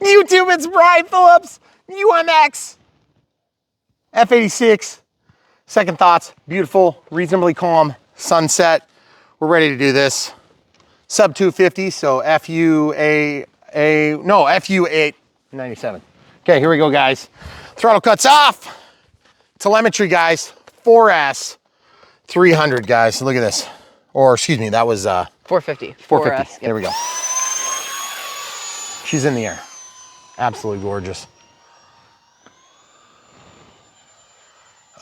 YouTube, it's Brian Phillips, UMX, F-86. Second thoughts, beautiful, reasonably calm sunset. We're ready to do this. Sub 250, so FU897. Okay, here we go, guys. Throttle cuts off. Telemetry, guys, 4S, 300, guys. Look at this. Or excuse me, that was 450. 450. 4S, There we go. She's in the air. Absolutely gorgeous.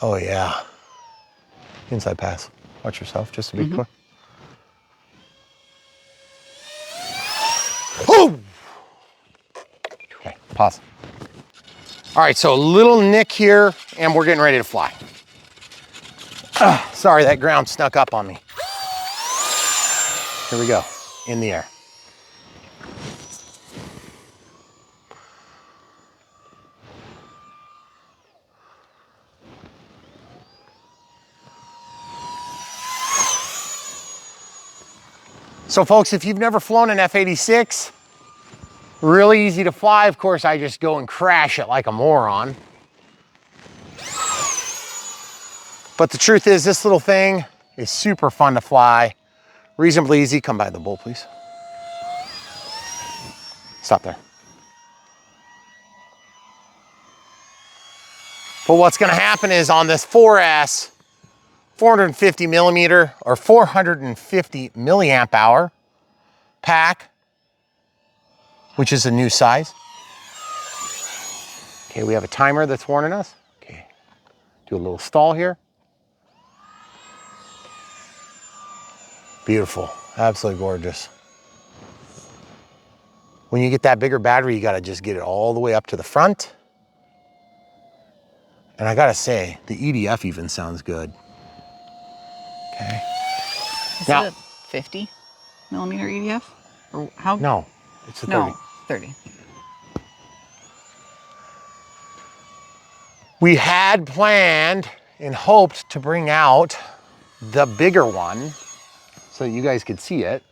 Oh yeah. Inside pass. Watch yourself, just to be clear. Oh! Okay, pause. All right, so a little nick here, and we're getting ready to fly. Sorry, that ground snuck up on me. Here we go, in the air. So folks, if you've never flown an F-86, really easy to fly. Of course, I just go and crash it like a moron. But the truth is, this little thing is super fun to fly. Reasonably easy. Come by the bull, please. Stop there. But what's gonna happen is on this 4S, 450 millimeter or 450 milliamp hour pack, which is a new size. Okay, we have a timer that's warning us. Okay, do a little stall here. Beautiful, absolutely gorgeous. When you get that bigger battery, you gotta just get it all the way up to the front. And I gotta say, the EDF even sounds good. Okay. Is it a 50 millimeter EDF? Or how? No, it's a 30. No, 30. We had planned and hoped to bring out the bigger one so you guys could see it,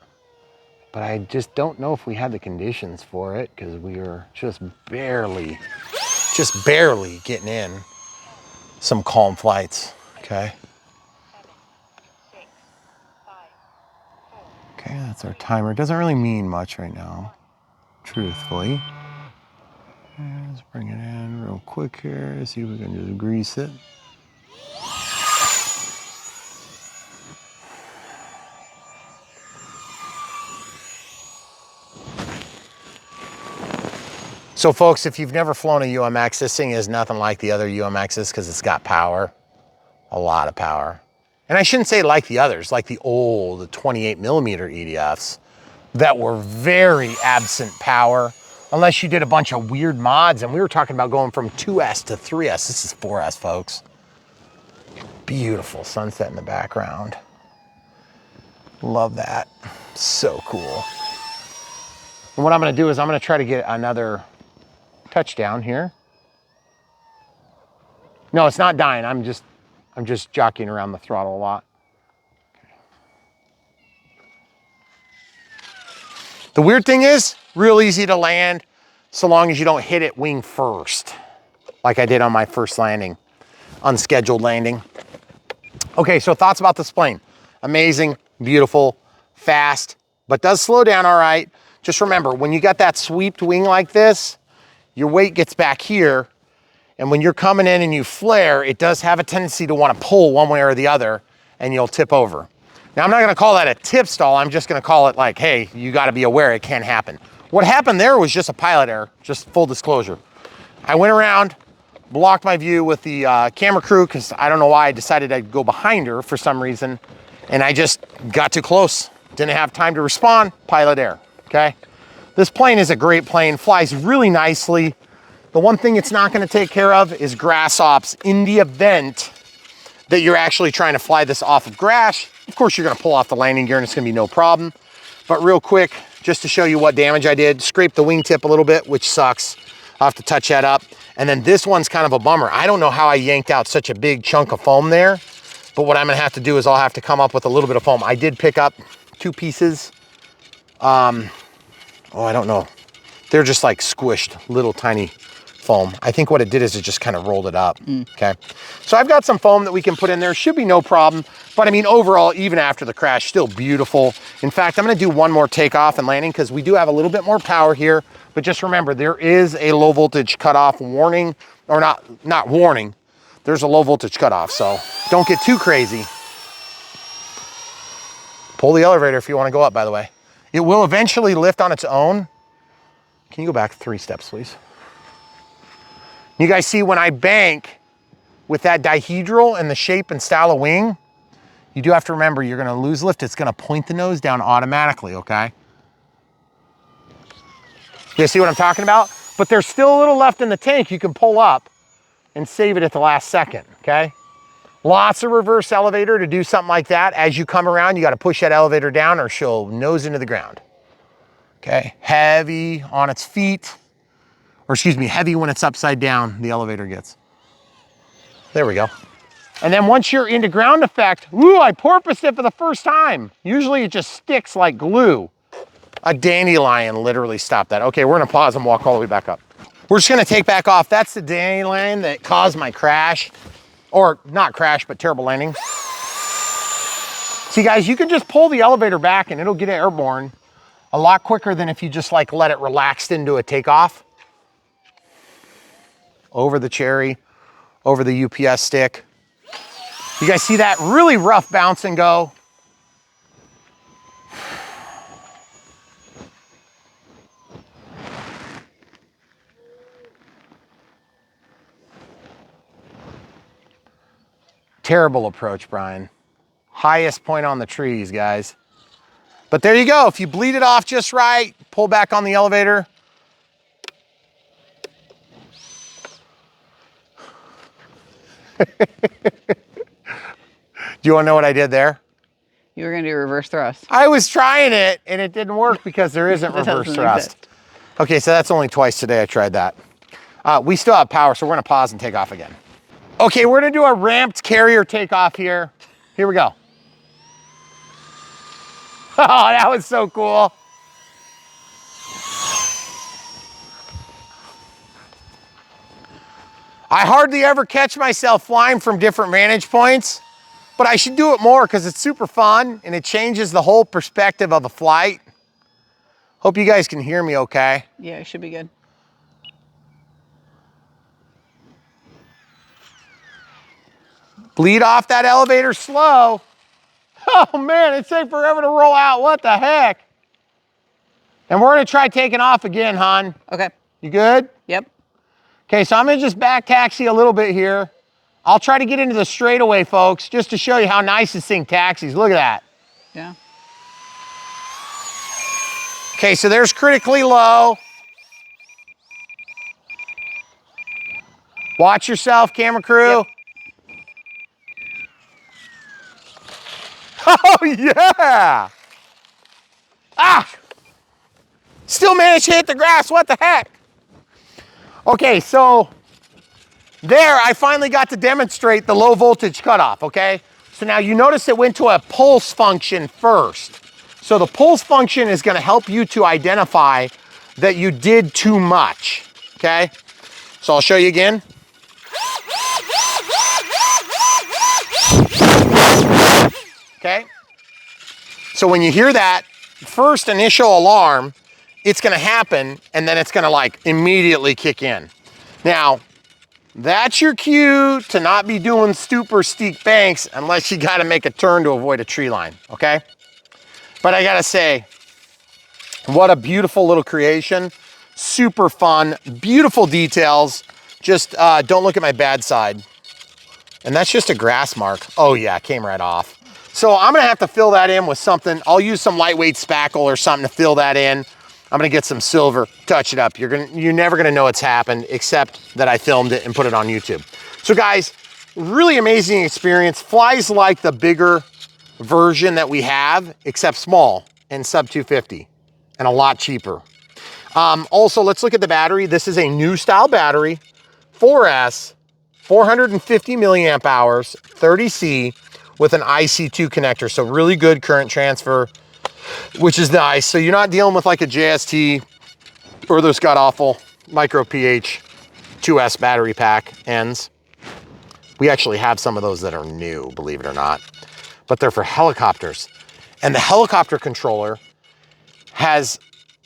but I just don't know if we had the conditions for it because we were just barely getting in some calm flights, okay? Okay, that's our timer. It doesn't really mean much right now, truthfully. Let's bring it in real quick here. See if we can just grease it. So folks, if you've never flown a UMX, this thing is nothing like the other UMXs because it's got power, a lot of power. And I shouldn't say like the others, like the old 28 millimeter EDFs that were very absent power, unless you did a bunch of weird mods. And we were talking about going from 2S to 3S. This is 4S, folks. Beautiful sunset in the background. Love that. So cool. And what I'm gonna do is I'm gonna try to get another touchdown here. No, it's not dying. I'm just jockeying around the throttle a lot. The weird thing is, real easy to land so long as you don't hit it wing first, like I did on my first landing, unscheduled landing. Okay, so thoughts about this plane. Amazing, beautiful, fast, but does slow down all right. Just remember, when you got that sweeped wing like this, your weight gets back here, and when you're coming in and you flare, it does have a tendency to want to pull one way or the other, and you'll tip over. Now, I'm not gonna call that a tip stall. I'm just gonna call it like, hey, you gotta be aware it can happen. What happened there was just a pilot error, just full disclosure. I went around, blocked my view with the camera crew, because I don't know why I decided I'd go behind her for some reason, and I just got too close. Didn't have time to respond, pilot error, okay? This plane is a great plane, flies really nicely. The one thing it's not gonna take care of is grass ops. In the event that you're actually trying to fly this off of grass, of course you're gonna pull off the landing gear and it's gonna be no problem. But real quick, just to show you what damage I did, scraped the wingtip a little bit, which sucks. I'll have to touch that up. And then this one's kind of a bummer. I don't know how I yanked out such a big chunk of foam there, but what I'm gonna have to do is I'll have to come up with a little bit of foam. I did pick up 2 pieces. I don't know. They're just like squished little tiny foam. I think what it did is it just kind of rolled it up, okay? So I've got some foam that we can put in there. Should be no problem. But I mean, overall, even after the crash, still beautiful. In fact, I'm gonna do one more takeoff and landing because we do have a little bit more power here. But just remember, there is a low voltage cutoff warning, or not warning. There's a low voltage cutoff, so don't get too crazy. Pull the elevator if you wanna go up, by the way. It will eventually lift on its own. Can you go back 3 steps, please? You guys see when I bank with that dihedral and the shape and style of wing, you do have to remember you're gonna lose lift. It's gonna point the nose down automatically, okay? You see what I'm talking about? But there's still a little left in the tank you can pull up and save it at the last second, okay? Lots of reverse elevator to do something like that. As you come around, you gotta push that elevator down or she'll nose into the ground. Okay, heavy on its feet, or excuse me, heavy when it's upside down, the elevator gets. There we go. And then once you're into ground effect, ooh, I porpoised it for the first time. Usually it just sticks like glue. A dandelion literally stopped that. Okay, we're gonna pause and walk all the way back up. We're just gonna take back off. That's the dandelion that caused my crash, or not crash, but terrible landing. See guys, you can just pull the elevator back and it'll get airborne a lot quicker than if you just like let it relax into a takeoff. Over the cherry, over the UPS stick. You guys see that really rough bounce and go? Terrible approach, Brian. Highest point on the trees, guys. But there you go. If you bleed it off just right, pull back on the elevator. Do you want to know what I did there? You were going to do reverse thrust. I was trying it and it didn't work because there isn't reverse thrust. Okay, so that's only twice today I tried that. We still have power, so we're going to pause and take off again. Okay, we're going to do a ramped carrier takeoff here. Here we go. Oh, that was so cool. I hardly ever catch myself flying from different vantage points, but I should do it more because it's super fun and it changes the whole perspective of a flight. Hope you guys can hear me okay. Yeah, it should be good. Bleed off that elevator slow. Oh man, it's taking forever to roll out. What the heck? And we're gonna try taking off again, hon. Okay. You good? Yep. Okay, so I'm gonna just back taxi a little bit here. I'll try to get into the straightaway, folks, just to show you how nice this thing taxis. Look at that. Yeah. Okay, so there's critically low. Watch yourself, camera crew. Yep. Oh, yeah. Ah! Still managed to hit the grass, what the heck? Okay, so there I finally got to demonstrate the low voltage cutoff, okay? So now you notice it went to a pulse function first. So the pulse function is gonna help you to identify that you did too much, okay? So I'll show you again. Okay? So when you hear that first initial alarm, it's gonna happen and then it's gonna like immediately kick in. Now, that's your cue to not be doing super steep banks unless you gotta make a turn to avoid a tree line, okay? But I gotta say, what a beautiful little creation. Super fun, beautiful details. Just don't look at my bad side. And that's just a grass mark. Oh yeah, it came right off. So I'm gonna have to fill that in with something. I'll use some lightweight spackle or something to fill that in. I'm gonna get some silver, touch it up. You're never gonna know it's happened except that I filmed it and put it on YouTube. So guys, really amazing experience. Flies like the bigger version that we have, except small and sub 250 and a lot cheaper. Also, let's look at the battery. This is a new style battery, 4S, 450 milliamp hours, 30C with an IC2 connector. So really good current transfer, which is nice. So you're not dealing with like a JST or those god-awful micro pH 2S battery pack ends. We actually have some of those that are new, believe it or not, but they're for helicopters. And the helicopter controller has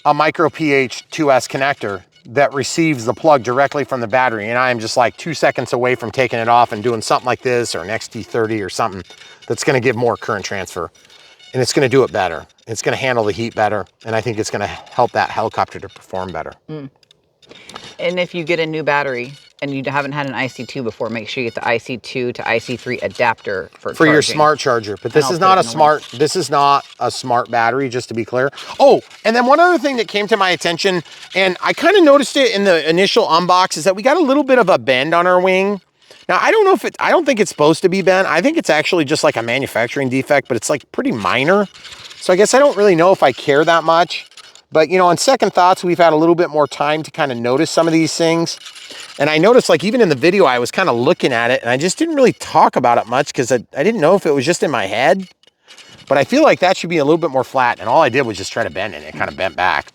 a micro pH 2S connector that receives the plug directly from the battery. And I am just like 2 seconds away from taking it off and doing something like this or an XT30 or something that's gonna give more current transfer. And it's gonna do it better. It's gonna handle the heat better. And I think it's gonna help that helicopter to perform better. And if you get a new battery and you haven't had an IC2 before, make sure you get the IC2 to IC3 adapter for charging. Your smart charger. But this is not a smart, this is not a smart battery, just to be clear. Oh, and then one other thing that came to my attention, and I kind of noticed it in the initial unbox, is that we got a little bit of a bend on our wing. Now, I don't know if I don't think it's supposed to be bent. I think it's actually just like a manufacturing defect, but it's like pretty minor. So I guess I don't really know if I care that much. But, you know, on second thoughts, we've had a little bit more time to kind of notice some of these things. And I noticed, like, even in the video, I was kind of looking at it, and I just didn't really talk about it much because I didn't know if it was just in my head. But I feel like that should be a little bit more flat, and all I did was just try to bend it, and it kind of bent back.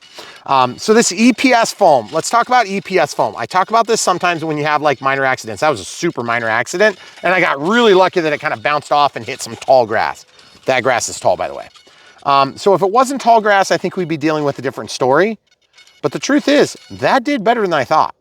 So this EPS foam, let's talk about EPS foam. I talk about this sometimes when you have, like, minor accidents. That was a super minor accident, and I got really lucky that it kind of bounced off and hit some tall grass. That grass is tall, by the way. So if it wasn't tall grass, I think we'd be dealing with a different story. But the truth is, that did better than I thought.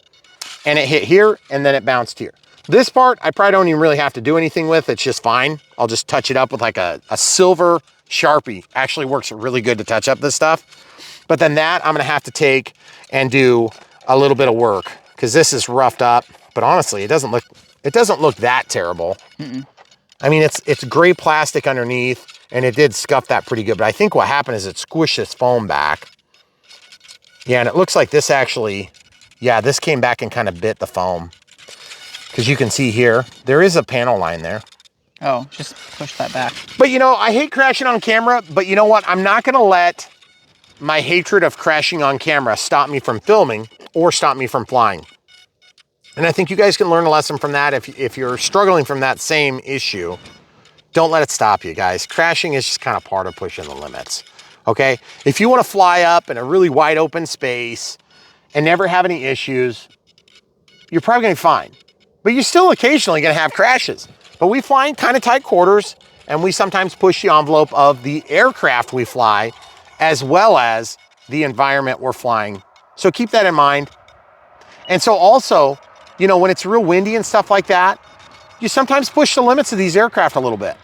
And it hit here, and then it bounced here. This part, I probably don't even really have to do anything with. It's just fine. I'll just touch it up with like a silver Sharpie. Actually works really good to touch up this stuff. But then that, I'm gonna have to take and do a little bit of work because this is roughed up. But honestly, it doesn't look that terrible. I mean, it's gray plastic underneath, and it did scuff that pretty good. But I think what happened is it squished this foam back. Yeah, and it looks like this actually, yeah, this came back and kind of bit the foam. Because you can see here, there is a panel line there. Oh, just push that back. But you know, I hate crashing on camera, but you know what? I'm not gonna let my hatred of crashing on camera stop me from filming or stop me from flying. And I think you guys can learn a lesson from that. If you're struggling from that same issue, don't let it stop you, guys. Crashing is just kind of part of pushing the limits, okay? If you want to fly up in a really wide open space and never have any issues, you're probably gonna be fine. But you're still occasionally gonna have crashes. But we fly in kind of tight quarters, and we sometimes push the envelope of the aircraft we fly, as well as the environment we're flying. So keep that in mind. And so also, you know, when it's real windy and stuff like that, you sometimes push the limits of these aircraft a little bit.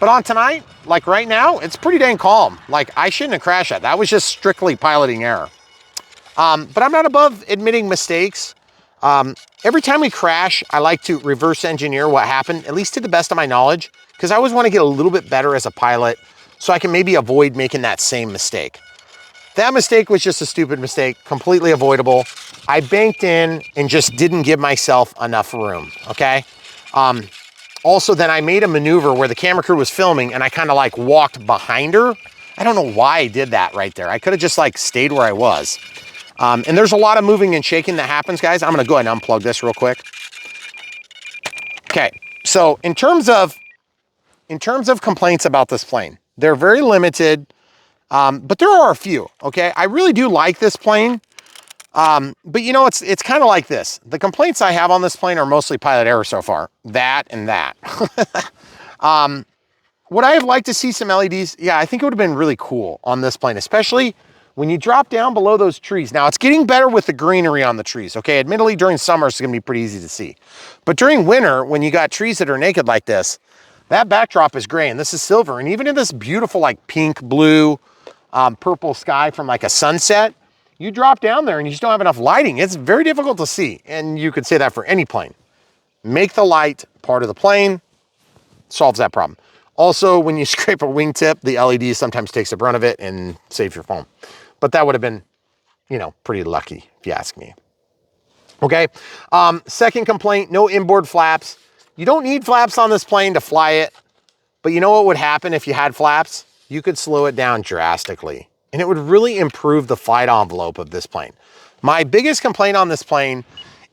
But on tonight, like right now, it's pretty dang calm. Like, I shouldn't have crashed that. That was just strictly piloting error. But I'm not above admitting mistakes. Every time we crash, I like to reverse engineer what happened, at least to the best of my knowledge, because I always want to get a little bit better as a pilot so I can maybe avoid making that same mistake. That mistake was just a stupid mistake, completely avoidable. I banked in and just didn't give myself enough room, okay? Also, then I made a maneuver where the camera crew was filming and I kind of like walked behind her. I don't know why I did that right there. I could have just like stayed where I was. And there's a lot of moving and shaking that happens, guys. I'm gonna go ahead and unplug this real quick. Okay, so in terms of complaints about this plane, they're very limited, but there are a few, okay? I really do like this plane, but you know, it's kind of like this. The complaints I have on this plane are mostly pilot error so far, that and that. Would I have liked to see some LEDs? Yeah, I think it would have been really cool on this plane, especially when you drop down below those trees. Now, it's getting better with the greenery on the trees, okay? Admittedly, during summer, it's gonna be pretty easy to see. But during winter, when you got trees that are naked like this, that backdrop is gray and this is silver. And even in this beautiful like pink, blue, purple sky from like a sunset, you drop down there and you just don't have enough lighting. It's very difficult to see. And you could say that for any plane. Make the light part of the plane, solves that problem. Also, when you scrape a wingtip, the LED sometimes takes the brunt of it and saves your foam. But that would have been, you know, pretty lucky if you ask me. Okay, second complaint, no inboard flaps. You don't need flaps on this plane to fly it, but you know what would happen if you had flaps? You could slow it down drastically, and it would really improve the flight envelope of this plane. My biggest complaint on this plane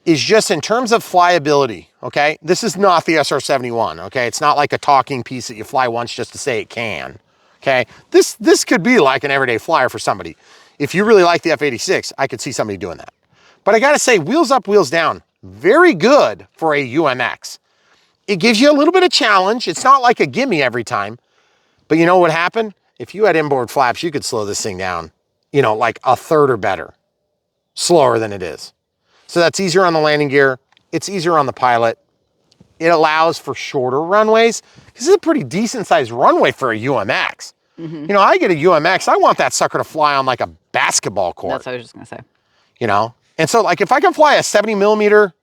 is just in terms of flyability, okay? This is not the SR-71, okay? It's not like a talking piece that you fly once just to say it can, okay? This could be like an everyday flyer for somebody. if you really like the F-86, I could see somebody doing that. But I gotta say, wheels up, wheels down, very good for a UMX. It gives you a little bit of challenge. It's not like a gimme every time, but you know what happened? If you had inboard flaps, you could slow this thing down, you know, like a third or better, slower than it is. So that's easier on the landing gear. It's easier on the pilot. It allows for shorter runways. This is a pretty decent sized runway for a UMX. You know, I get a UMX, I want that sucker to fly on like a basketball court. That's what I was just gonna say. You know? And so like if I can fly a 70 millimeter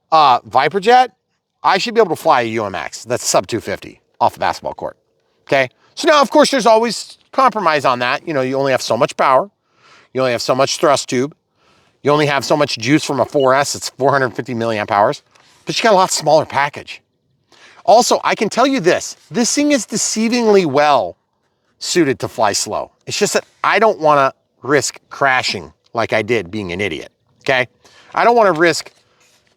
Viper jet, I should be able to fly a UMX that's sub 250 off a basketball court. Okay? So now of course there's always compromise on that. You know, you only have so much power. You only have so much thrust tube. You only have so much juice from a 4S, it's 450 milliamp hours, but you got a lot smaller package. Also, I can tell you this thing is deceivingly well suited to fly slow. It's just that I don't wanna risk crashing like I did being an idiot, okay? I don't wanna risk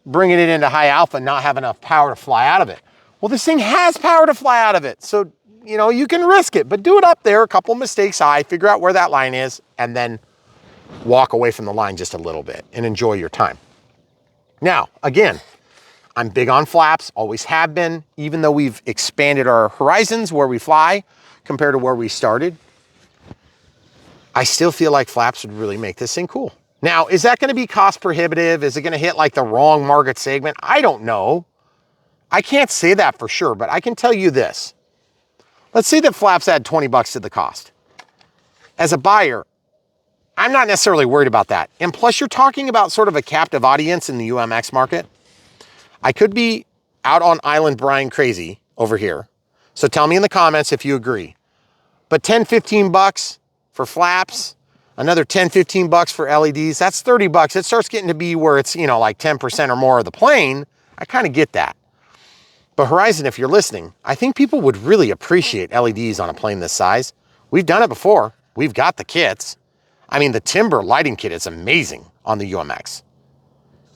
bringing it into high alpha and not have enough power to fly out of it. Well, this thing has power to fly out of it. So, you know, you can risk it, but do it up there, a couple mistakes high, figure out where that line is, and then walk away from the line just a little bit and enjoy your time. Now, again, I'm big on flaps, always have been, even though we've expanded our horizons where we fly compared to where we started. I still feel like flaps would really make this thing cool. Now, is that gonna be cost prohibitive? Is it gonna hit like the wrong market segment? I don't know. I can't say that for sure, but I can tell you this. Let's say that flaps add 20 bucks to the cost. As a buyer, I'm not necessarily worried about that. And plus you're talking about sort of a captive audience in the UMX market. I could be out on Island Brian crazy over here. So tell me in the comments if you agree. But 10, 15 bucks for flaps, another 10, 15 bucks for LEDs, that's 30 bucks. It starts getting to be where it's, you know, like 10% or more of the plane. I kind of get that. But Horizon, if you're listening, I think people would really appreciate LEDs on a plane this size. We've done it before. We've got the kits. I mean, the Timber lighting kit is amazing on the UMX.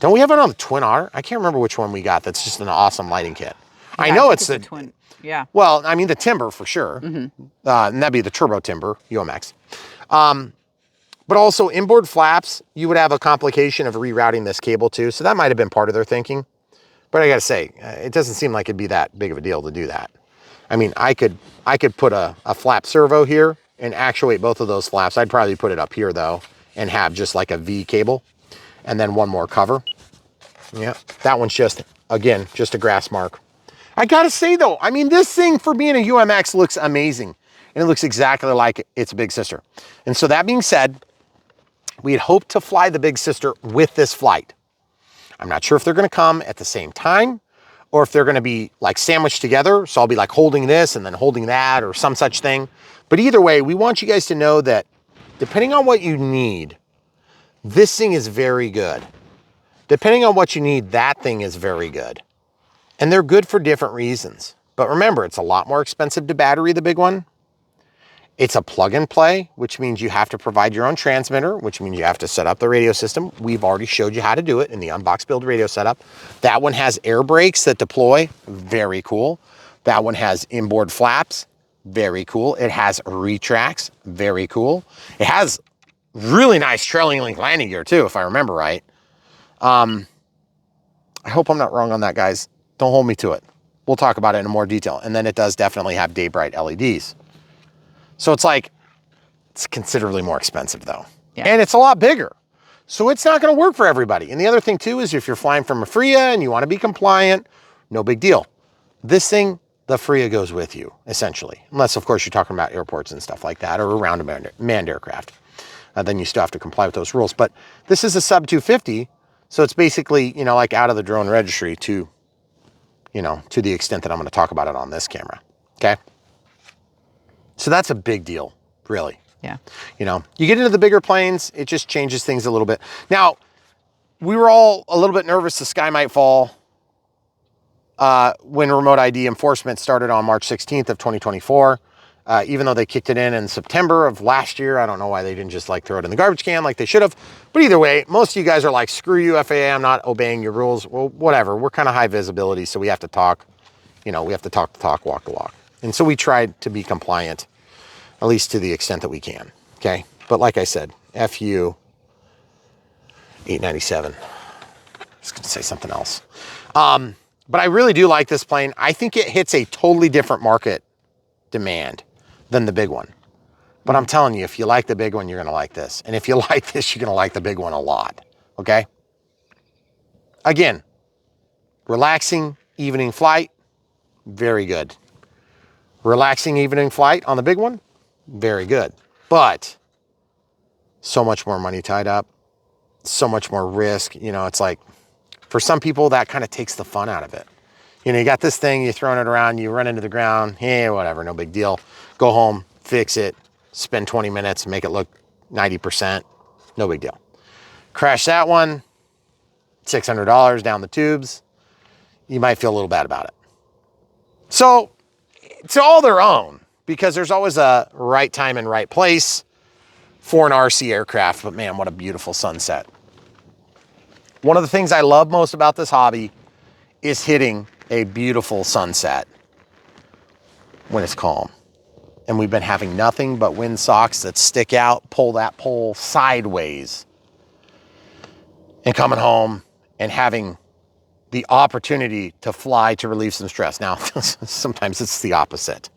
Don't we have it on the Twin Otter? I can't remember which one we got. That's just an awesome lighting kit. Yeah, I know think it's the twin. Yeah. Well, I mean the Timber for sure. And that'd be the Turbo Timber UMX. But also inboard flaps, you would have a complication of rerouting this cable too. So that might have been part of their thinking. But I gotta say, it doesn't seem like it'd be that big of a deal to do that. I mean, I could put a flap servo here and actuate both of those flaps. I'd probably put it up here though and have just like a V cable and then one more cover. Yeah, that one's just, again, just a grass mark. I gotta say though, I mean, this thing for being a UMX looks amazing and it looks exactly like its big sister. And so that being said, we had hoped to fly the big sister with this flight. I'm not sure if they're gonna come at the same time or if they're gonna be like sandwiched together. So I'll be like holding this and then holding that or some such thing. But either way, we want you guys to know that depending on what you need, this thing is very good. Depending on what you need, that thing is very good. And they're good for different reasons. But remember, it's a lot more expensive to battery the big one. It's a plug and play, which means you have to provide your own transmitter, which means you have to set up the radio system. We've already showed you how to do it in the unbox build radio setup. That one has air brakes that deploy, very cool. That one has inboard flaps, very cool. It has retracts, very cool. It has really nice trailing link landing gear too, if I remember right. I hope I'm not wrong on that, guys. Don't hold me to it. We'll talk about it in more detail. And then it does definitely have day bright LEDs. So it's like, it's considerably more expensive though. Yeah. And it's a lot bigger. So it's not gonna work for everybody. And the other thing too is if you're flying from a FRIA and you wanna be compliant, no big deal. This thing, the FRIA goes with you, essentially. Unless of course you're talking about airports and stuff like that or around a manned aircraft. Then you still have to comply with those rules. But this is a sub 250, so it's basically, you know, like out of the drone registry to, you know, to the extent that I'm gonna talk about it on this camera, okay? So that's a big deal, really. Yeah. You know, you get into the bigger planes, it just changes things a little bit. Now, we were all a little bit nervous the sky might fall when remote ID enforcement started on March 16th of 2024. Even though they kicked it in September of last year. I don't know why they didn't just like throw it in the garbage can like they should have. But either way, most of you guys are like, screw you, FAA, I'm not obeying your rules. Well, whatever. We're kind of high visibility, so we have to talk. You know, we have to talk the talk, walk the walk. And so we tried to be compliant, at least to the extent that we can, okay? But like I said, FU 897. I was gonna say something else. But I really do like this plane. I think it hits a totally different market demand than the big one. But I'm telling you, if you like the big one, you're gonna like this. And if you like this, you're gonna like the big one a lot, okay? Again, relaxing evening flight, very good. Relaxing evening flight on the big one, very good. But so much more money tied up, so much more risk. You know, it's like, for some people, that kind of takes the fun out of it. You know, you got this thing, you're throwing it around, you run into the ground, hey, whatever, no big deal. Go home, fix it, spend 20 minutes, make it look 90%, no big deal. Crash that one, $600 down the tubes, you might feel a little bad about it. So, it's all their own, because there's always a right time and right place for an RC aircraft, but man, what a beautiful sunset. One of the things I love most about this hobby is hitting a beautiful sunset when it's calm. And we've been having nothing but wind socks that stick out, pull that pole sideways, and coming home and having the opportunity to fly to relieve some stress. Now, sometimes it's the opposite.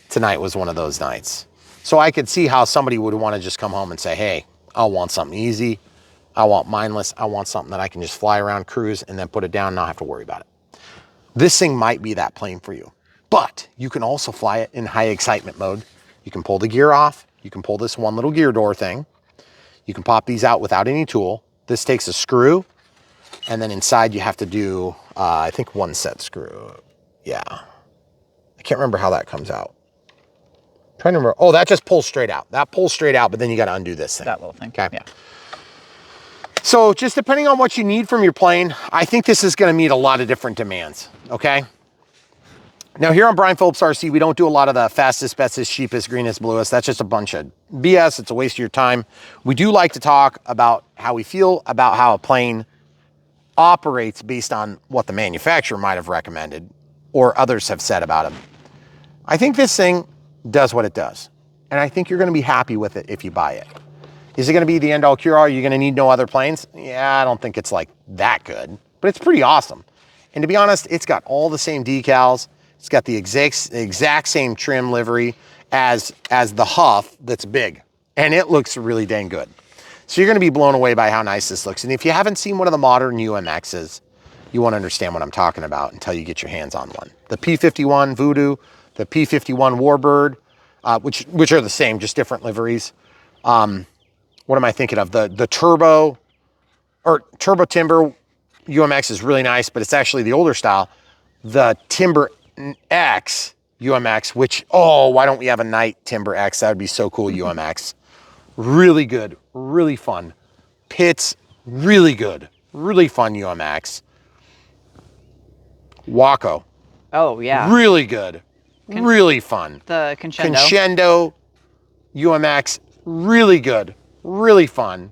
Tonight was one of those nights. So I could see how somebody would want to just come home and say, hey, I want something easy. I want mindless. I want something that I can just fly around, cruise, and then put it down and not have to worry about it. This thing might be that plane for you, but you can also fly it in high excitement mode. You can pull the gear off. You can pull this one little gear door thing. You can pop these out without any tool. This takes a screw, and then inside you have to do, I think, one set screw. Yeah. I can't remember how that comes out. I'm trying to remember. Oh, that just pulls straight out. That pulls straight out, but then you got to undo this thing. That little thing. Okay. Yeah. So just depending on what you need from your plane, I think this is going to meet a lot of different demands, okay? Now here on Brian Phillips RC, we don't do a lot of the fastest, bestest, cheapest, greenest, bluest. That's just a bunch of BS. It's a waste of your time. We do like to talk about how we feel about how a plane operates based on what the manufacturer might have recommended or others have said about them. I think this thing does what it does. And I think you're going to be happy with it if you buy it. Is it going to be the end all cure all? Are you going to need no other planes? Yeah, I don't think it's like that good, but it's pretty awesome. And to be honest, it's got all the same decals. It's got the exact same trim livery as the Huff that's big. And it looks really dang good. So you're going to be blown away by how nice this looks. And if you haven't seen one of the modern UMXs, you won't understand what I'm talking about until you get your hands on one. The P-51 Voodoo, the P-51 Warbird, which are the same, just different liveries. What am I thinking of? The Turbo Timber UMX is really nice, but it's actually the older style. The Timber X UMX, which, oh, why don't we have a night Timber X? That would be so cool, UMX. Really good, really fun. Pitts, really good, really fun UMX. Waco. Oh, yeah. Really good, really fun. The Crescendo. Crescendo UMX, really good, really fun.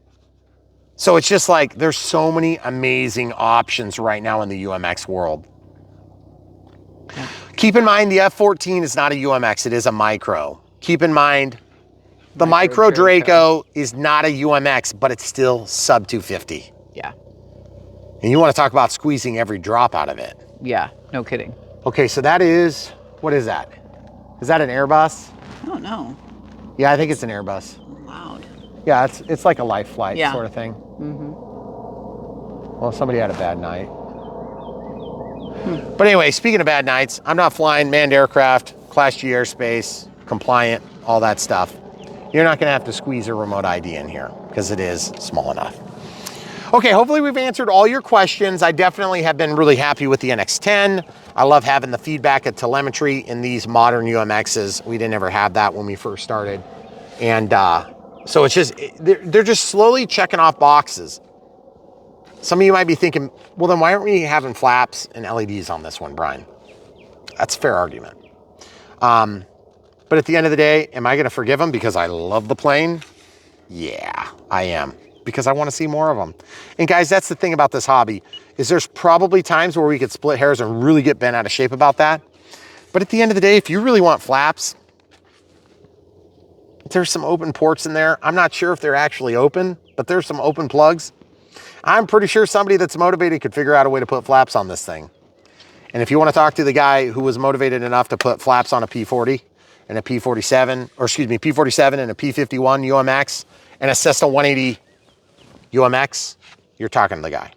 So it's just like, there's so many amazing options right now in the UMX world. Yeah. Keep in mind, the F-14 is not a UMX, it is a micro. Keep in mind, the Micro Draco is not a UMX, but it's still sub 250. Yeah. And you want to talk about squeezing every drop out of it. Yeah, no kidding. Okay, so that is, what is that? Is that an Airbus? I don't know. Yeah, I think it's an Airbus. Loud. Yeah, it's like a life flight sort of thing. Mm-hmm. Well, somebody had a bad night. But anyway, speaking of bad nights, I'm not flying manned aircraft, Class G airspace, compliant, all that stuff. You're not gonna have to squeeze a remote ID in here because it is small enough. Okay, hopefully we've answered all your questions. I definitely have been really happy with the NX-10. I love having the feedback of telemetry in these modern UMXs. We didn't ever have that when we first started. And so it's just, they're just slowly checking off boxes. Some of you might be thinking, well, then why aren't we having flaps and LEDs on this one, Brian? That's a fair argument. But at the end of the day, am I gonna forgive them because I love the plane? Yeah, I am, because I wanna see more of them. And guys, that's the thing about this hobby, is there's probably times where we could split hairs and really get bent out of shape about that. But at the end of the day, if you really want flaps, There's some open ports in there. I'm not sure if they're actually open, but there's some open plugs. I'm pretty sure somebody that's motivated could figure out a way to put flaps on this thing. And if you want to talk to the guy who was motivated enough to put flaps on a P40 and a P47, or excuse me, P47 and a P51 UMX and a Cessna 180 UMX, you're talking to the guy.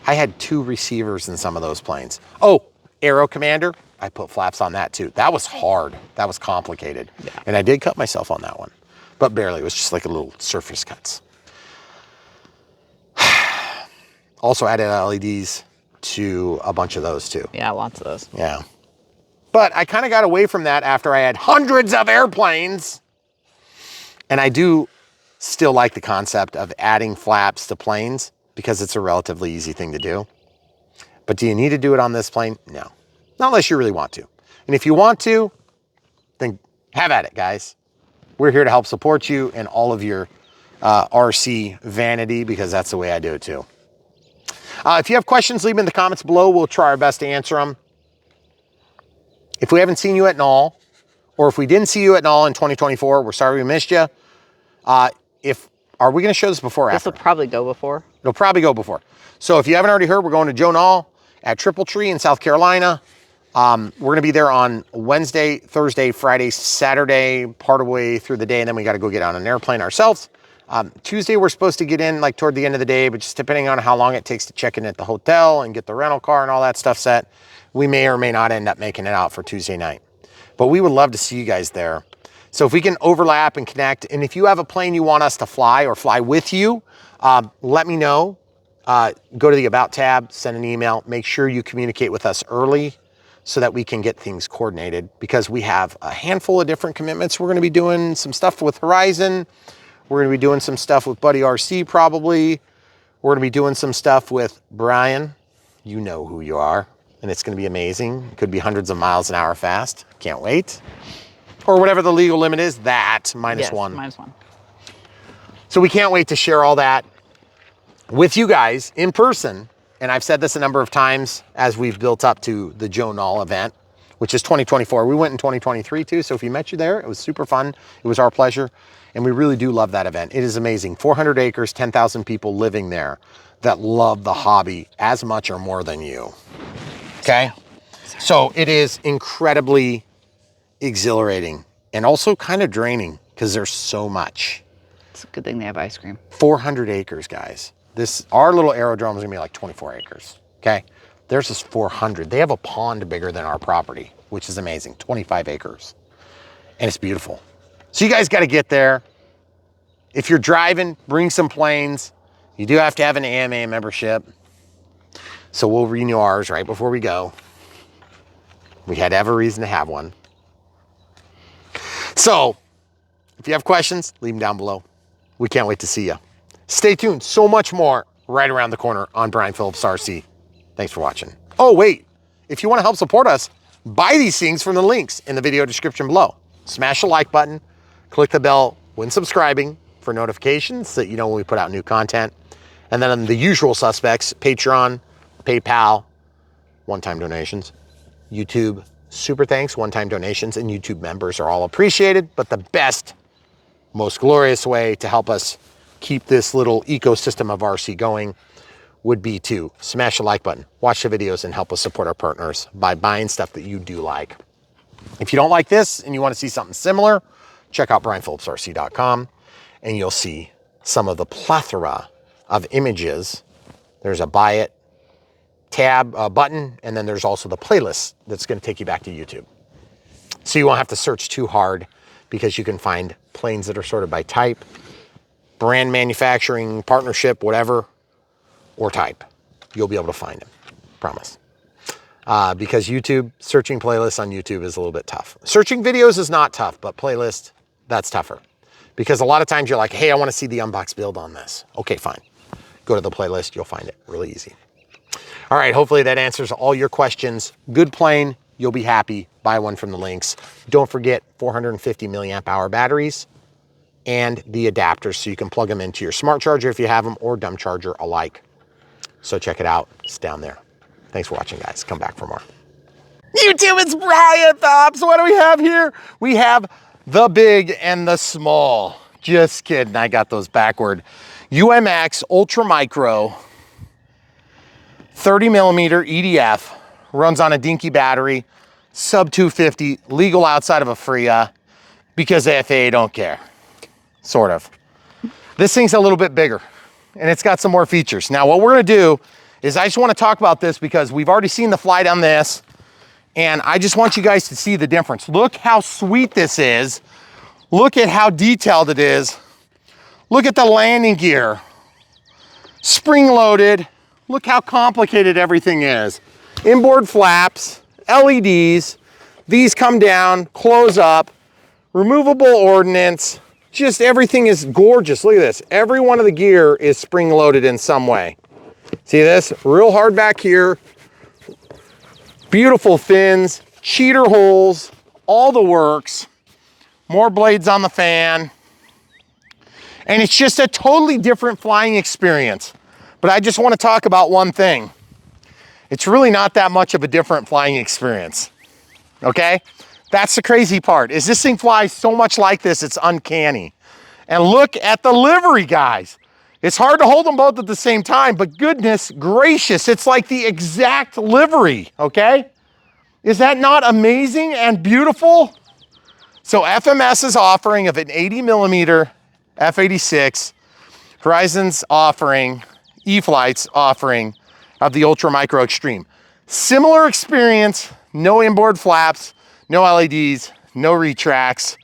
I had 2 receivers in some of those planes. Oh, Aero Commander, I put flaps on that too. That was hard. That was complicated. Yeah. And I did cut myself on that one, but barely. It was just like a little surface cuts. Also added LEDs to a bunch of those too. Yeah, lots of those. Yeah. But I kind of got away from that after I had hundreds of airplanes. And I do still like the concept of adding flaps to planes because it's a relatively easy thing to do. But do you need to do it on this plane? No. Not unless you really want to. And if you want to, then have at it, guys. We're here to help support you in all of your RC vanity because that's the way I do it too. If you have questions, leave them in the comments below. We'll try our best to answer them. If we haven't seen you at Null, or if we didn't see you at Null in 2024, we're sorry we missed you. Are we going to show this before or after? This will probably go before. It'll probably go before. So if you haven't already heard, we're going to Joe Null at Triple Tree in South Carolina. We're going to be there on Wednesday, Thursday, Friday, Saturday, part of the way through the day, and then we got to go get on an airplane ourselves. Tuesday, we're supposed to get in like toward the end of the day, but just depending on how long it takes to check in at the hotel and get the rental car and all that stuff set, we may or may not end up making it out for Tuesday night. But we would love to see you guys there. So if we can overlap and connect, and if you have a plane you want us to fly or fly with you, let me know. Go to the About tab, send an email, make sure you communicate with us early so that we can get things coordinated because we have a handful of different commitments. We're going to be doing some stuff with Horizon. We're going to be doing some stuff with Buddy RC probably. We're going to be doing some stuff with Brian. You know who you are. And it's going to be amazing. It could be hundreds of miles an hour fast. Can't wait. Or whatever the legal limit is, that minus one. -1. So we can't wait to share all that with you guys in person. And I've said this a number of times as we've built up to the Joe Null event, which is 2024. We went in 2023 too. So if we met you there, it was super fun. It was our pleasure. And we really do love that event. It is amazing. 400 acres, 10,000 people living there that love the hobby as much or more than you. Okay? So it is incredibly exhilarating and also kind of draining because there's so much. It's a good thing they have ice cream. 400 acres, guys. Our little aerodrome is gonna be like 24 acres, okay? Theirs is 400. They have a pond bigger than our property, which is amazing, 25 acres. And it's beautiful. So you guys gotta get there. If you're driving, bring some planes. You do have to have an AMA membership. So we'll renew ours right before we go. We had to have a reason to have one. So if you have questions, leave them down below. We can't wait to see you. Stay tuned. So much more right around the corner on Brian Phillips RC. Thanks for watching. Oh, wait. If you want to help support us, buy these things from the links in the video description below. Smash the like button, click the bell when subscribing for notifications so that you know when we put out new content. And then the usual suspects, Patreon, PayPal, one-time donations, YouTube, super thanks, one-time donations, and YouTube members are all appreciated. But the best, most glorious way to help us keep this little ecosystem of RC going would be to smash the like button, watch the videos, and help us support our partners by buying stuff that you do like. If you don't like this and you want to see something similar, check out brianphillipsrc.com and you'll see some of the plethora of images. There's a buy it tab button, and then there's also the playlist that's going to take you back to YouTube. So you won't have to search too hard because you can find planes that are sorted by type, brand, manufacturing, partnership, whatever, or type. You'll be able to find them, promise. Because YouTube, searching playlists on YouTube is a little bit tough. Searching videos is not tough, but playlist, that's tougher. Because a lot of times you're like, hey, I want to see the unbox build on this. Okay, fine. Go to the playlist, you'll find it really easy. All right, hopefully that answers all your questions. Good plane, you'll be happy. Buy one from the links. Don't forget 450 milliamp hour batteries and the adapters so you can plug them into your smart charger if you have them or dumb charger alike. So check it out, it's down there. Thanks for watching, guys. Come back for more. YouTube, it's Brian Phillips. What do we have here? We have the big and the small. Just kidding, I got those backward. UMX Ultra Micro, 30 millimeter EDF, runs on a dinky battery, sub 250, legal outside of a FRIA, because the FAA don't care, sort of. This thing's a little bit bigger, and it's got some more features. Now, what we're gonna do is I just wanna talk about this because we've already seen the flight on this, and I just want you guys to see the difference. Look how sweet this is. Look at how detailed it is. Look at the landing gear. Spring-loaded. Look how complicated everything is. Inboard flaps, LEDs. These come down, close up, removable ordnance. Just everything is gorgeous. Look at this. Every one of the gear is spring-loaded in some way. See this? Real hard back here. Beautiful fins, cheater holes, all the works. More blades on the fan. And it's just a totally different flying experience. But I just want to talk about one thing. It's really not that much of a different flying experience, okay? That's the crazy part, is this thing flies so much like this, it's uncanny. And look at the livery, guys. It's hard to hold them both at the same time, but goodness gracious, it's like the exact livery, okay? Is that not amazing and beautiful? So FMS is offering of an 80 millimeter F-86, Horizon's offering, E-flite's offering of the Ultra Micro Extreme. Similar experience, no inboard flaps, no LEDs, no retracts,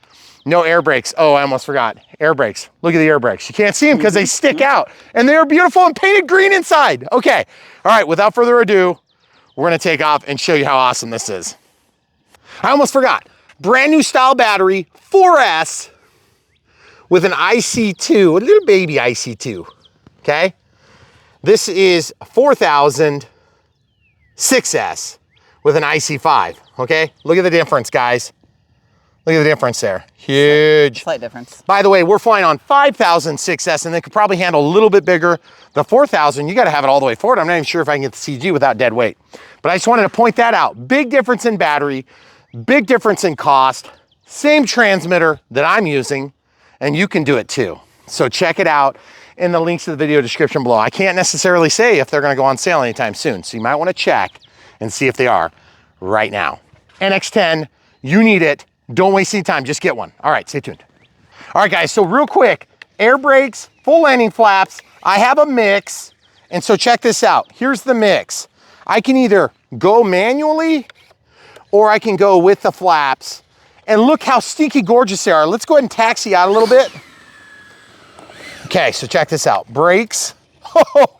no air brakes. Oh, I almost forgot, air brakes. Look at the air brakes. You can't see them because they stick out and they are beautiful and painted green inside. Okay, all right, without further ado, we're gonna take off and show you how awesome this is. I almost forgot. Brand new style battery, 4S, with an IC2, a little baby IC2, okay? This is 4000 6S with an IC5, okay? Look at the difference, guys. Look at the difference there, huge. Slight difference. By the way, we're flying on 5000 6S and they could probably handle a little bit bigger. The 4000, you gotta have it all the way forward. I'm not even sure if I can get the CG without dead weight. But I just wanted to point that out. Big difference in battery, big difference in cost, same transmitter that I'm using, and you can do it too. So check it out in the links to the video description below. I can't necessarily say if they're gonna go on sale anytime soon, so you might wanna check and see if they are right now. NX10, you need it. Don't waste any time, just get one. All right, stay tuned. All right, guys, so real quick, air brakes, full landing flaps. I have a mix, and so check this out. Here's the mix. I can either go manually or I can go with the flaps. And look how stinky gorgeous they are. Let's go ahead and taxi out a little bit. Okay, so check this out. Brakes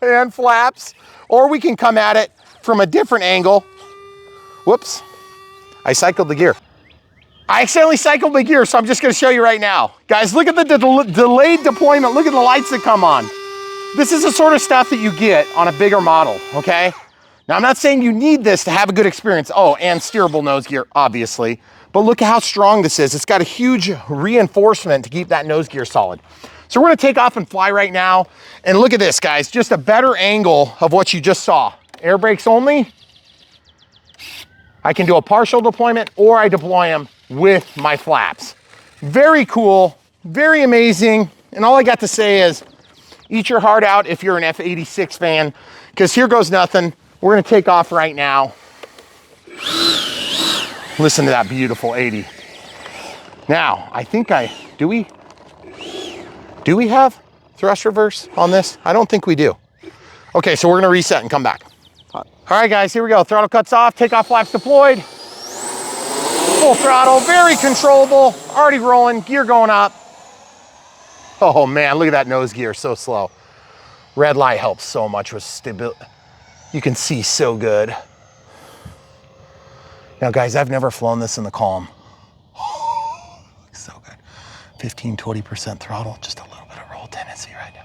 and flaps, or we can come at it from a different angle. Whoops, I cycled the gear. I accidentally cycled the gear, so I'm just gonna show you right now. Guys, look at the delayed deployment. Look at the lights that come on. This is the sort of stuff that you get on a bigger model, okay? Now, I'm not saying you need this to have a good experience. Oh, and steerable nose gear, obviously. But look at how strong this is. It's got a huge reinforcement to keep that nose gear solid. So we're gonna take off and fly right now. And look at this, guys, just a better angle of what you just saw. Air brakes only. I can do a partial deployment or I deploy them with my flaps. Very cool, very amazing. And all I got to say is, eat your heart out if you're an F-86 fan, because here goes nothing. We're gonna take off right now. Listen to that beautiful 80. Now, I think do we have thrust reverse on this? I don't think we do. Okay, so we're gonna reset and come back. All right, guys, here we go. Throttle cuts off, takeoff flaps deployed. Full throttle, very controllable, already rolling, gear going up. Oh man, look at that nose gear, so slow. Red light helps so much with stability. You can see so good. Now guys, I've never flown this in the calm. So good. 15, 20% throttle, just a little bit of roll tendency right now.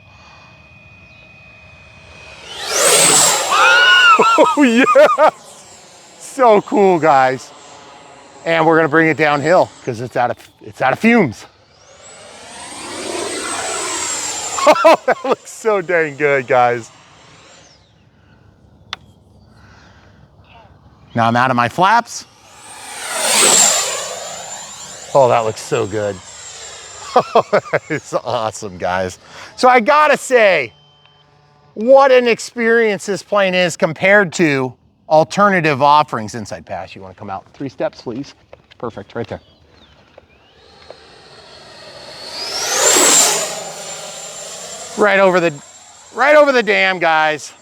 Oh yeah! So cool, guys. And we're gonna bring it downhill because it's out of fumes. Oh, that looks so dang good, guys. Now I'm out of my flaps. Oh, that looks so good. It's awesome, guys. So I gotta say, what an experience this plane is compared to alternative offerings. Inside pass, you wanna come out 3 steps, please? Perfect, right there. Right over the dam, guys.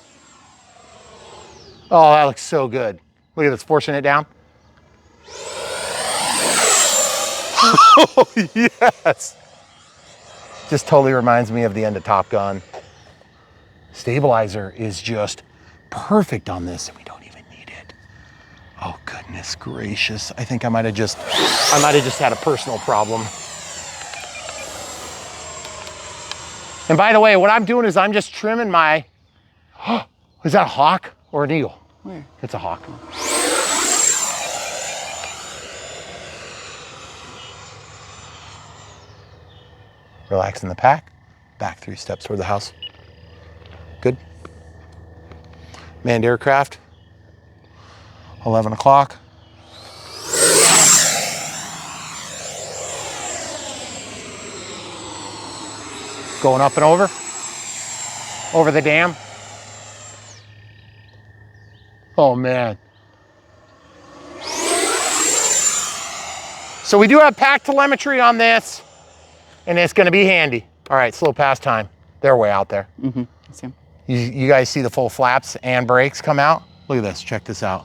Oh, that looks so good. Look at this, forcing it down. Oh, yes. Just totally reminds me of the end of Top Gun. Stabilizer is just perfect on this, and we don't even need it. Oh, goodness gracious. I think I might have just had a personal problem. And by the way, what I'm doing is I'm just trimming my, is that a hawk or an eagle? Where? It's a hawk. Relax in the pack. Back 3 steps toward the house. Good. Manned aircraft. 11 o'clock. Going up and over the dam. Oh man. So we do have pack telemetry on this, and it's gonna be handy. All right, slow pass time. They're way out there. Mm-hmm. I see 'em. You guys see the full flaps and brakes come out? Look at this, check this out.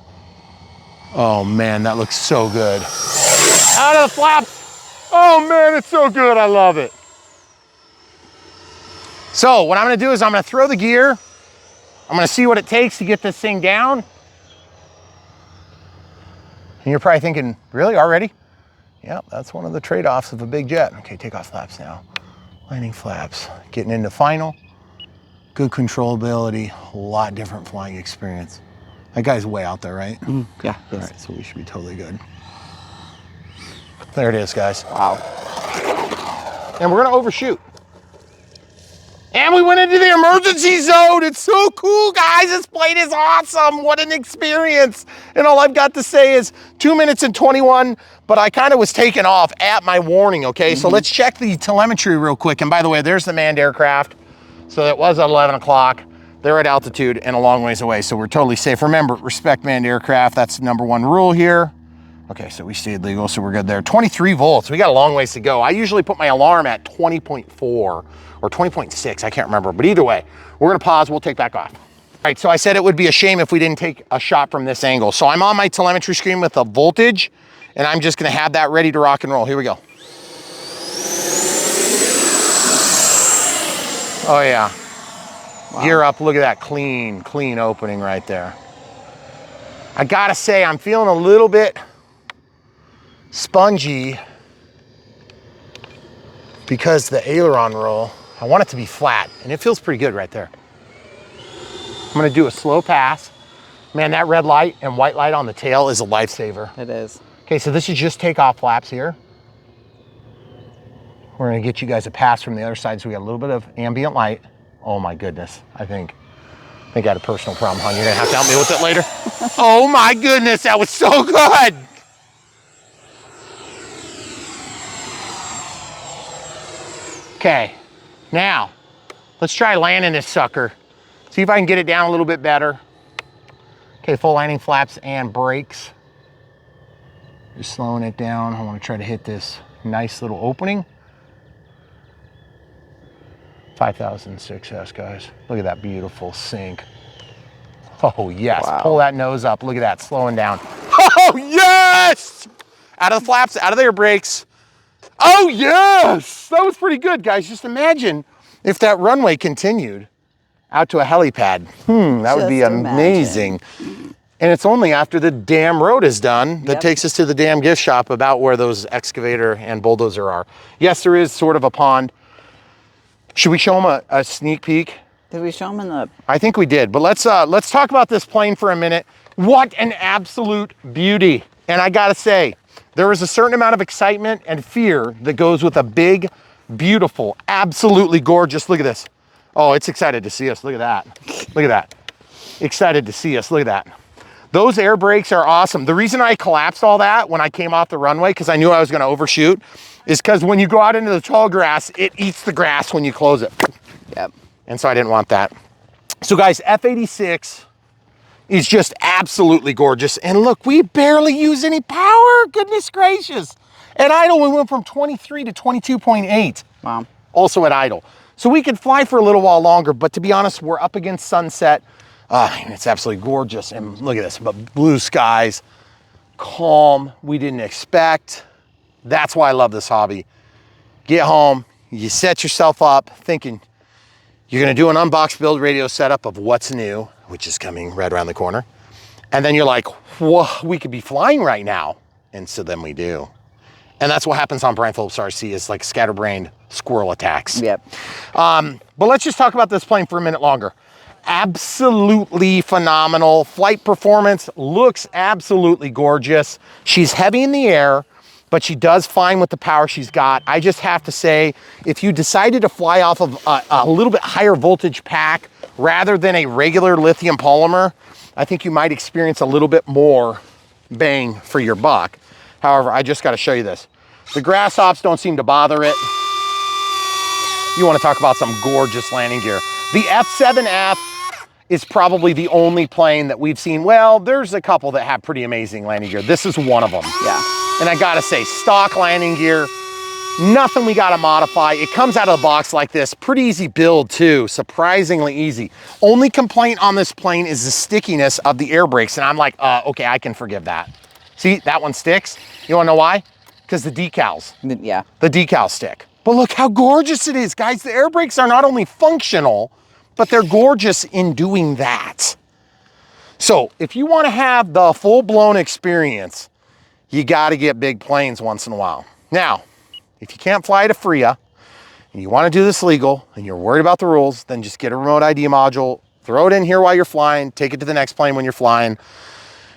Oh man, that looks so good. Out of the flaps. Oh man, it's so good, I love it. So what I'm gonna do is I'm gonna throw the gear. I'm gonna see what it takes to get this thing down. And you're probably thinking, really, already? Yeah, that's one of the trade-offs of a big jet. Okay, take off flaps now. Landing flaps, getting into final. Good controllability, a lot different flying experience. That guy's way out there, right? Yeah. All right, so we should be totally good. There it is, guys. Wow. And we're gonna overshoot. And we went into the emergency zone. It's so cool, guys. This plane is awesome. What an experience. And all I've got to say is 2 minutes and 21, but I kind of was taken off at my warning, okay? So let's check the telemetry real quick. And by the way, there's the manned aircraft. So it was at 11 o'clock. They're at altitude and a long ways away, so we're totally safe. Remember, respect manned aircraft. That's the #1 rule here. Okay, so we stayed legal, so we're good there. 23 volts, we got a long ways to go. I usually put my alarm at 20.4 or 20.6, I can't remember, but either way, we're gonna pause, we'll take back off. All right, so I said it would be a shame if we didn't take a shot from this angle. So I'm on my telemetry screen with a voltage, and I'm just gonna have that ready to rock and roll. Here we go. Oh yeah. Wow. Gear up, look at that clean opening right there. I gotta say, I'm feeling a little bit spongy because the aileron roll, I want it to be flat, and it feels pretty good right there. I'm gonna do a slow pass. Man, that red light and white light on the tail is a lifesaver. It is. Okay, so this is just takeoff flaps here. We're gonna get you guys a pass from the other side, so we got a little bit of ambient light. Oh my goodness, I think I had a personal problem, hon. You're gonna have to help me with it later. Oh my goodness, that was so good. Okay, now let's try landing this sucker. See if I can get it down a little bit better. Okay, full landing flaps and brakes. Just slowing it down. I want to try to hit this nice little opening. 5,000 success, guys. Look at that beautiful sink. Oh yes, wow. Pull that nose up. Look at that, slowing down. Oh yes! Out of the flaps, out of their brakes. Oh yes! That was pretty good, guys. Just imagine if that runway continued out to a helipad. That would be amazing. And it's only after the damn road is done that takes us to the damn gift shop about where those excavator and bulldozer are. Yes, there is sort of a pond. Should we show them a sneak peek? Did we show them in the... I think we did, but let's talk about this plane for a minute. What an absolute beauty. And I gotta say, there is a certain amount of excitement and fear that goes with a big, beautiful, absolutely gorgeous, look at this. Oh, it's excited to see us, look at that. Look at that. Excited to see us, look at that. Those air brakes are awesome. The reason I collapsed all that when I came off the runway, because I knew I was going to overshoot, is because when you go out into the tall grass, it eats the grass when you close it. Yep. And so I didn't want that. So guys, F-86 is just absolutely gorgeous. And look, we barely use any power. Goodness gracious. At idle, we went from 23 to 22.8. Wow. Also at idle. So we could fly for a little while longer, but to be honest, we're up against sunset. And it's absolutely gorgeous. And look at this, but blue skies, calm, we didn't expect. That's why I love this hobby. Get home, you set yourself up thinking you're gonna do an unbox build radio setup of what's new, which is coming right around the corner. And then you're like, whoa, we could be flying right now. And so then we do. And that's what happens on Brian Phillips RC, is like scatterbrained squirrel attacks. Yep. But let's just talk about this plane for a minute longer. Absolutely phenomenal. Flight performance looks absolutely gorgeous. She's heavy in the air, but she does fine with the power she's got. I just have to say, if you decided to fly off of a little bit higher voltage pack rather than a regular lithium polymer, I think you might experience a little bit more bang for your buck. However, I just got to show you this. The grass hops don't seem to bother it. You want to talk about some gorgeous landing gear. The F7F is probably the only plane that we've seen. Well, there's a couple that have pretty amazing landing gear. This is one of them. Yeah. And I gotta say, stock landing gear, nothing we gotta modify. It comes out of the box like this. Pretty easy build too, surprisingly easy. Only complaint on this plane is the stickiness of the air brakes. And I'm like, okay, I can forgive that. See, that one sticks. You wanna know why? Because the decals. Yeah. The decals stick. But look how gorgeous it is, guys. The air brakes are not only functional, but they're gorgeous in doing that. So if you wanna have the full-blown experience, you gotta get big planes once in a while. Now, if you can't fly to FRIA, and you wanna do this legal, and you're worried about the rules, then just get a remote ID module, throw it in here while you're flying, take it to the next plane when you're flying.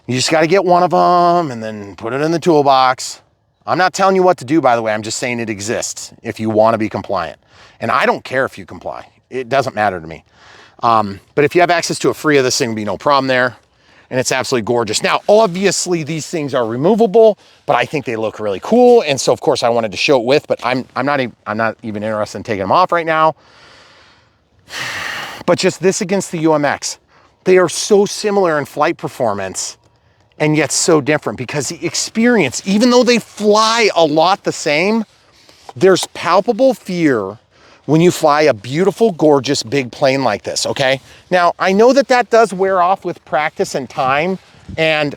You just gotta get one of them, and then put it in the toolbox. I'm not telling you what to do, by the way, I'm just saying it exists if you wanna be compliant. And I don't care if you comply. It doesn't matter to me. But if you have access to a FRIA, this thing will be no problem there. And it's absolutely gorgeous. Now, obviously these things are removable, but I think they look really cool. And so of course I wanted to show it with, but I'm not even interested in taking them off right now. But just this against the UMX. They are so similar in flight performance and yet so different, because the experience, even though they fly a lot the same, there's palpable fear when you fly a beautiful, gorgeous, big plane like this, okay? Now, I know that that does wear off with practice and time, and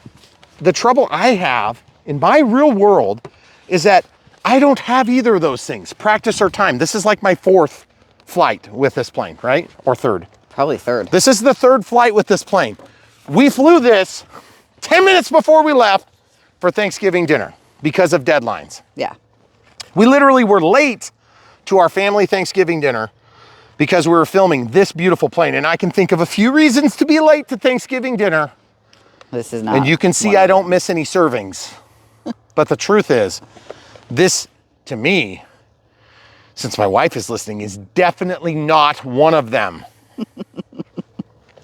the trouble I have in my real world is that I don't have either of those things, practice or time. This is like my 4th flight with this plane, right? Or 3rd. Probably 3rd. This is the 3rd flight with this plane. We flew this 10 minutes before we left for Thanksgiving dinner because of deadlines. Yeah. We literally were late to our family Thanksgiving dinner because we were filming this beautiful plane. And I can think of a few reasons to be late to Thanksgiving dinner. This is not. And you can see I don't miss any servings. But the truth is, this, to me, since my wife is listening, is definitely not one of them.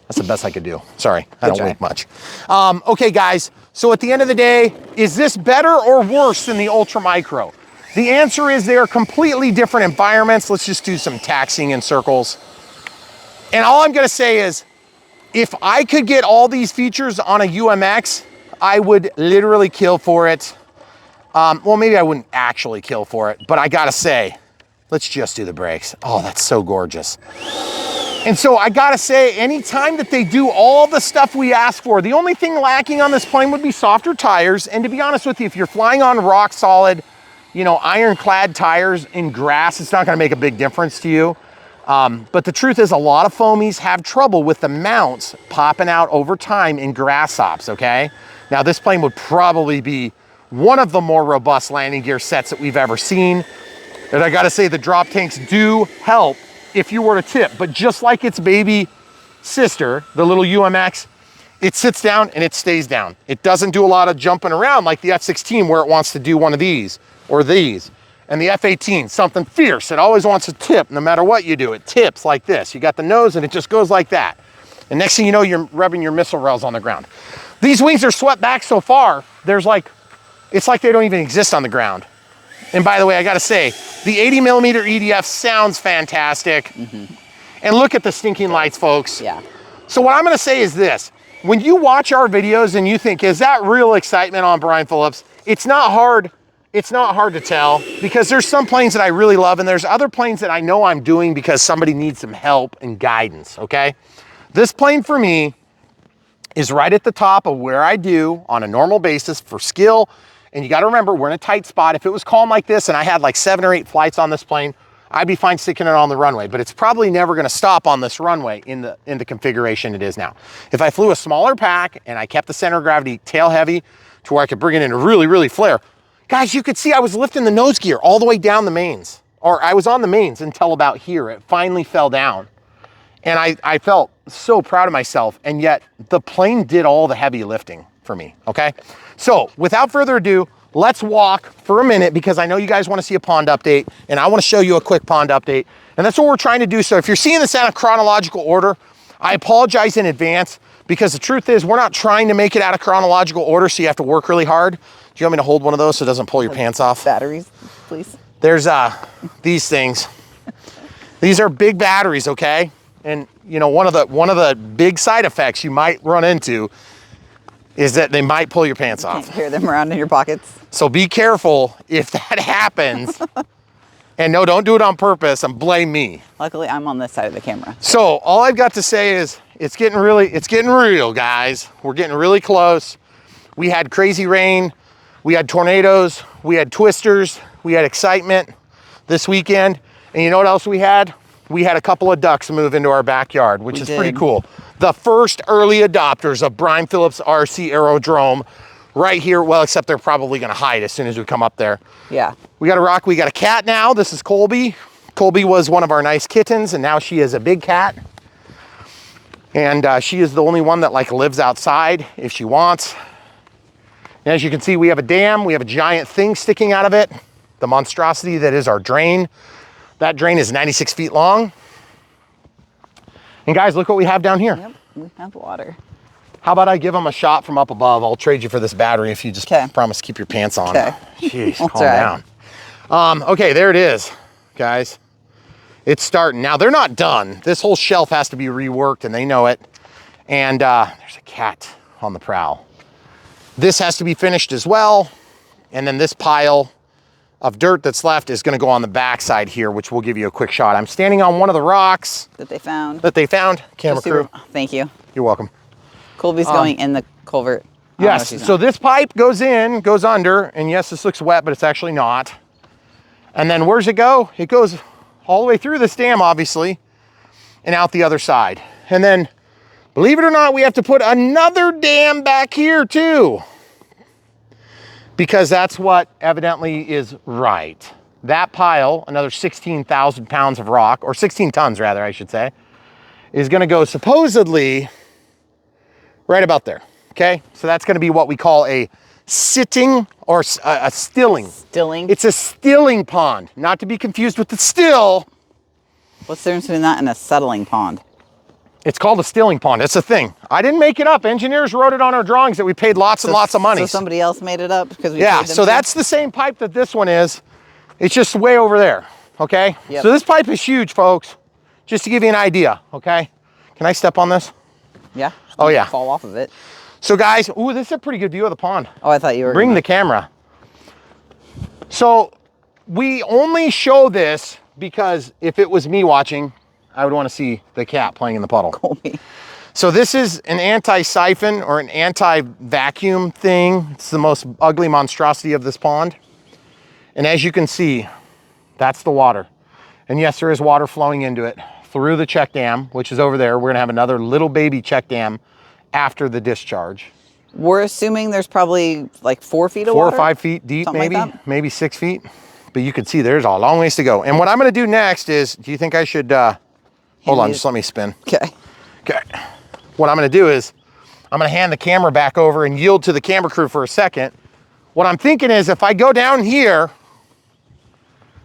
That's the best I could do. Sorry, I don't wink much. Okay, guys, so at the end of the day, is this better or worse than the Ultra Micro? The answer is they are completely different environments. Let's just do some taxiing in circles. And all I'm gonna say is, if I could get all these features on a UMX, I would literally kill for it. Well, maybe I wouldn't actually kill for it, but I gotta say, let's just do the brakes. Oh, that's so gorgeous. And so I gotta say, anytime that they do all the stuff we ask for, the only thing lacking on this plane would be softer tires. And to be honest with you, if you're flying on rock solid, you know, ironclad tires in grass, it's not gonna make a big difference to you. But the truth is, a lot of foamies have trouble with the mounts popping out over time in grass hops, okay? Now this plane would probably be one of the more robust landing gear sets that we've ever seen. And I gotta say, the drop tanks do help if you were to tip, but just like its baby sister, the little UMX, it sits down and it stays down. It doesn't do a lot of jumping around like the F-16 where it wants to do one of these or these. And the F-18, something fierce. It always wants to tip no matter what you do. It tips like this. You got the nose and it just goes like that. And next thing you know, you're rubbing your missile rails on the ground. These wings are swept back so far, there's like, it's like they don't even exist on the ground. And by the way, I gotta say, the 80mm EDF sounds fantastic. And look at the stinking lights, folks. Yeah. So what I'm gonna say is this. When you watch our videos and you think, is that real excitement on Brian Phillips? It's not hard to tell, because there's some planes that I really love and there's other planes that I know I'm doing because somebody needs some help and guidance, okay? This plane for me is right at the top of where I do on a normal basis for skill. And you gotta remember, we're in a tight spot. If it was calm like this and I had like 7 or 8 flights on this plane, I'd be fine sticking it on the runway, but it's probably never gonna stop on this runway in the configuration it is now. If I flew a smaller pack and I kept the center of gravity tail heavy to where I could bring it in and really, really flare, guys, you could see I was lifting the nose gear all the way down the mains, or I was on the mains until about here. It finally fell down. And I felt so proud of myself, and yet the plane did all the heavy lifting for me, okay? So without further ado, let's walk for a minute because I know you guys wanna see a pond update and I wanna show you a quick pond update. And that's what we're trying to do. So if you're seeing this out of chronological order, I apologize in advance because the truth is we're not trying to make it out of chronological order so you have to work really hard. Do you want me to hold one of those so it doesn't pull your pants off? Batteries, please. There's these things. These are big batteries, okay? And you know, one of the big side effects you might run into is that they might pull your pants off. Can't carry them around in your pockets. So be careful if that happens. And no, don't do it on purpose and blame me. Luckily, I'm on this side of the camera. So all I've got to say is it's getting real, guys. We're getting really close. We had crazy rain. We had tornadoes. We had twisters. We had excitement this weekend. And you know what else we had? We had a couple of ducks move into our backyard, which is pretty cool. The first early adopters of Brian Phillips RC Aerodrome right here. Well, except they're probably gonna hide as soon as we come up there. Yeah. We got a rock, we got a cat now. This is Colby. Colby was one of our nice kittens and now she is a big cat. And she is the only one that like lives outside if she wants. And as you can see, we have a dam. We have a giant thing sticking out of it. The monstrosity that is our drain. That drain is 96 feet long. And guys, look what we have down here. Yep, we have water. How about I give them a shot from up above? I'll trade you for this battery if you just promise to keep your pants on. Okay. Jeez, calm down. Okay, there it is, guys. It's starting. Now, they're not done. This whole shelf has to be reworked, and they know it. And there's a cat on the prowl. This has to be finished as well. And then this pile of dirt that's left is gonna go on the backside here, which we'll give you a quick shot. I'm standing on one of the rocks that they found. Camera crew. Thank you. You're welcome. Colby's going in the culvert. Yes, so this pipe goes in, goes under, and yes, this looks wet, but it's actually not. And then where's it go? It goes all the way through this dam, obviously, and out the other side. And then, believe it or not, we have to put another dam back here too, because that's what evidently is right. That pile, another 16,000 pounds of rock, or 16 tons rather, I should say, is gonna go supposedly right about there, okay? So that's gonna be what we call a sitting or a stilling. Stilling? It's a stilling pond, not to be confused with the still. What's the difference between that and a settling pond? It's called a stilling pond, it's a thing. I didn't make it up. Engineers wrote it on our drawings that we paid lots and lots of money. So somebody else made it up because we Yeah, paid them so that's the same pipe that this one is. It's just way over there, okay? Yep. So this pipe is huge, folks, just to give you an idea, okay? Can I step on this? Yeah. Oh, yeah. Fall off of it. So guys, ooh, this is a pretty good view of the pond. Oh, I thought you were Bring the camera. So we only show this because if it was me watching, I would want to see the cat playing in the puddle. Colby. So this is an anti-siphon or an anti-vacuum thing. It's the most ugly monstrosity of this pond. And as you can see, that's the water. And yes, there is water flowing into it through the check dam, which is over there. We're gonna have another little baby check dam after the discharge. We're assuming there's probably like 4 feet of 4 water? or 5 feet deep, Something maybe, like that? maybe 6 feet. But you can see there's a long ways to go. And what I'm gonna do next is, do you think I should, hold on, just let me spin. Okay. Okay. What I'm gonna do is, I'm gonna hand the camera back over and yield to the camera crew for a second. What I'm thinking is if I go down here,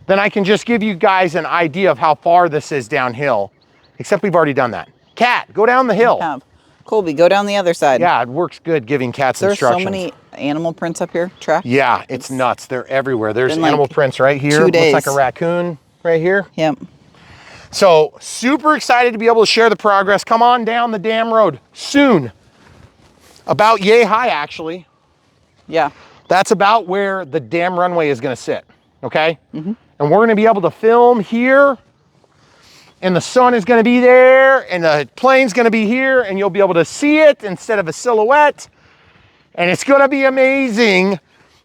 then I can just give you guys an idea of how far this is downhill, except we've already done that. Cat, go down the hill. Colby, go down the other side. Yeah, it works good giving cats There's instructions. so many animal prints up here, tracked. Yeah, it's nuts. They're everywhere. There's been animal like prints right here. 2 days. Looks like a raccoon right here. Yep. So super excited to be able to share the progress. Come on down the damn road soon. About yay high, actually. Yeah. That's about where the damn runway is going to sit. Okay. And we're going to be able to film here, and the sun is going to be there, and the plane's going to be here, and you'll be able to see it instead of a silhouette. And it's going to be amazing.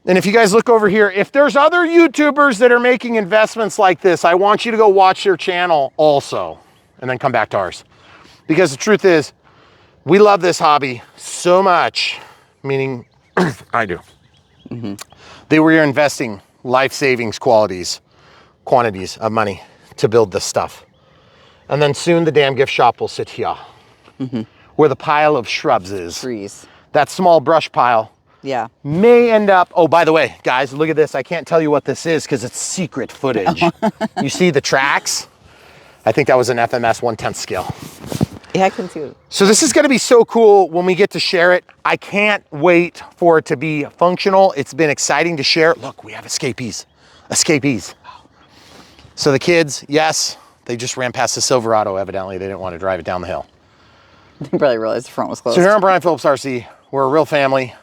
And if you guys look over here, if there's other YouTubers that are making investments like this, I want you to go watch their channel also, and then come back to ours. Because the truth is, we love this hobby so much, meaning I do. They were investing life savings quantities of money to build this stuff. And then soon the damn gift shop will sit here, where the pile of shrubs is. Trees. That small brush pile. Yeah. May end up, oh, by the way, guys, look at this. I can't tell you what this is because it's secret footage. You see the tracks? I think that was an FMS 1/10 scale. Yeah, I can see it. So this is gonna be so cool when we get to share it. I can't wait for it to be functional. It's been exciting to share. Look, we have escapees. So the kids, yes, they just ran past the Silverado, evidently. They didn't want to drive it down the hill. They probably realized the front was closed. So here on Brian Phillips RC, we're a real family.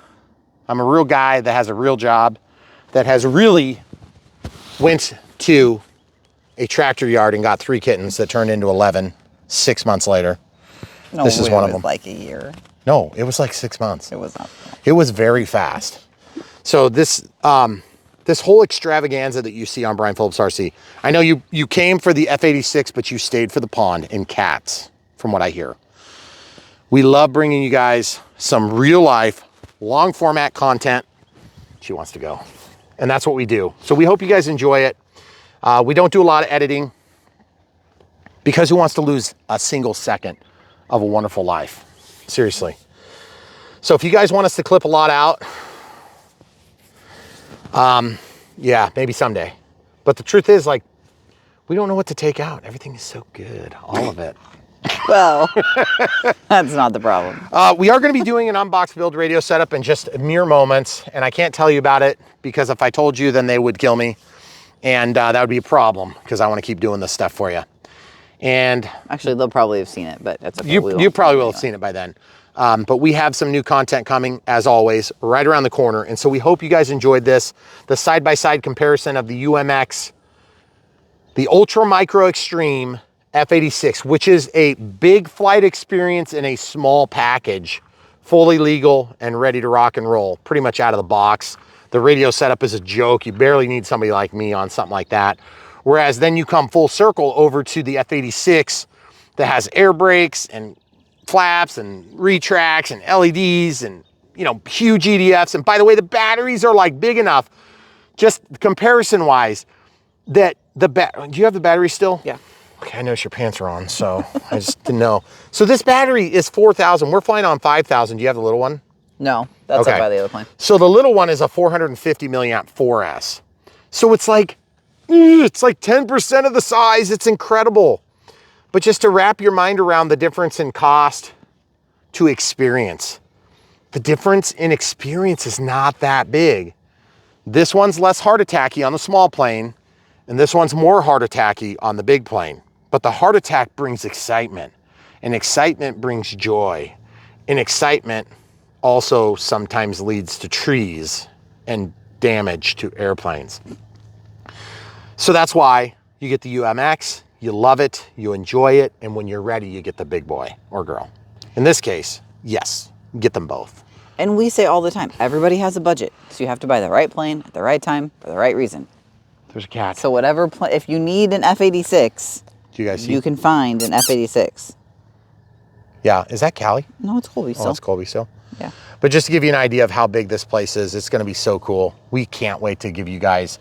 I'm a real guy that has a real job, that has really went to a tractor yard and got 3 kittens that turned into 11 6 months later. No, this is one of them. Like a year. No, it was like 6 months. It was not. It was very fast. So this this whole extravaganza that you see on Brian Phillips RC, I know you came for the F-86, but you stayed for the pond and cats, from what I hear. We love bringing you guys some real life, long format content. She wants to go. And that's what we do. So we hope you guys enjoy it. We don't do a lot of editing because who wants to lose a single second of a wonderful life? Seriously. So if you guys want us to clip a lot out, yeah, maybe someday. But the truth is, like, we don't know what to take out. Everything is so good, all of it. Well, that's not the problem. We are going to be doing an unbox build radio setup in just mere moments, and I can't tell you about it because if I told you, then they would kill me, and that would be a problem because I want to keep doing this stuff for you. And actually, they'll probably have seen it, but that's okay. You probably will have seen it by then. But we have some new content coming, as always, right around the corner. And so we hope you guys enjoyed this. The side-by-side comparison of the UMX, the Ultra Micro Extreme F-86, which is a big flight experience in a small package, fully legal and ready to rock and roll, pretty much out of the box. The radio setup is a joke. You barely need somebody like me on something like that. Whereas then you come full circle over to the F-86 that has air brakes and flaps and retracts and LEDs and, you know, huge EDFs. And by the way, the batteries are like big enough, just comparison wise, that do you have the battery still? Yeah. Okay, I noticed your pants are on, so I just didn't know. So this battery is 4,000. We're flying on 5,000. Do you have the little one? No, that's up by the other plane. So the little one is a 450 milliamp 4S. So it's like 10% of the size. It's incredible. But just to wrap your mind around the difference in cost to experience, the difference in experience is not that big. This one's less heart attacky on the small plane, and this one's more heart attacky on the big plane. But the heart attack brings excitement, and excitement brings joy, and excitement also sometimes leads to trees and damage to airplanes. So that's why you get the UMX, you love it, you enjoy it, and when you're ready, you get the big boy or girl. In this case, yes, get them both. And we say all the time, everybody has a budget, so you have to buy the right plane at the right time for the right reason. There's a cat. So whatever, if you need an F-86, do you guys see? You can find an F-86. Yeah, is that Callie? No, it's Colby still. Oh, it's Colby still? Yeah. But just to give you an idea of how big this place is, it's gonna be so cool. We can't wait to give you guys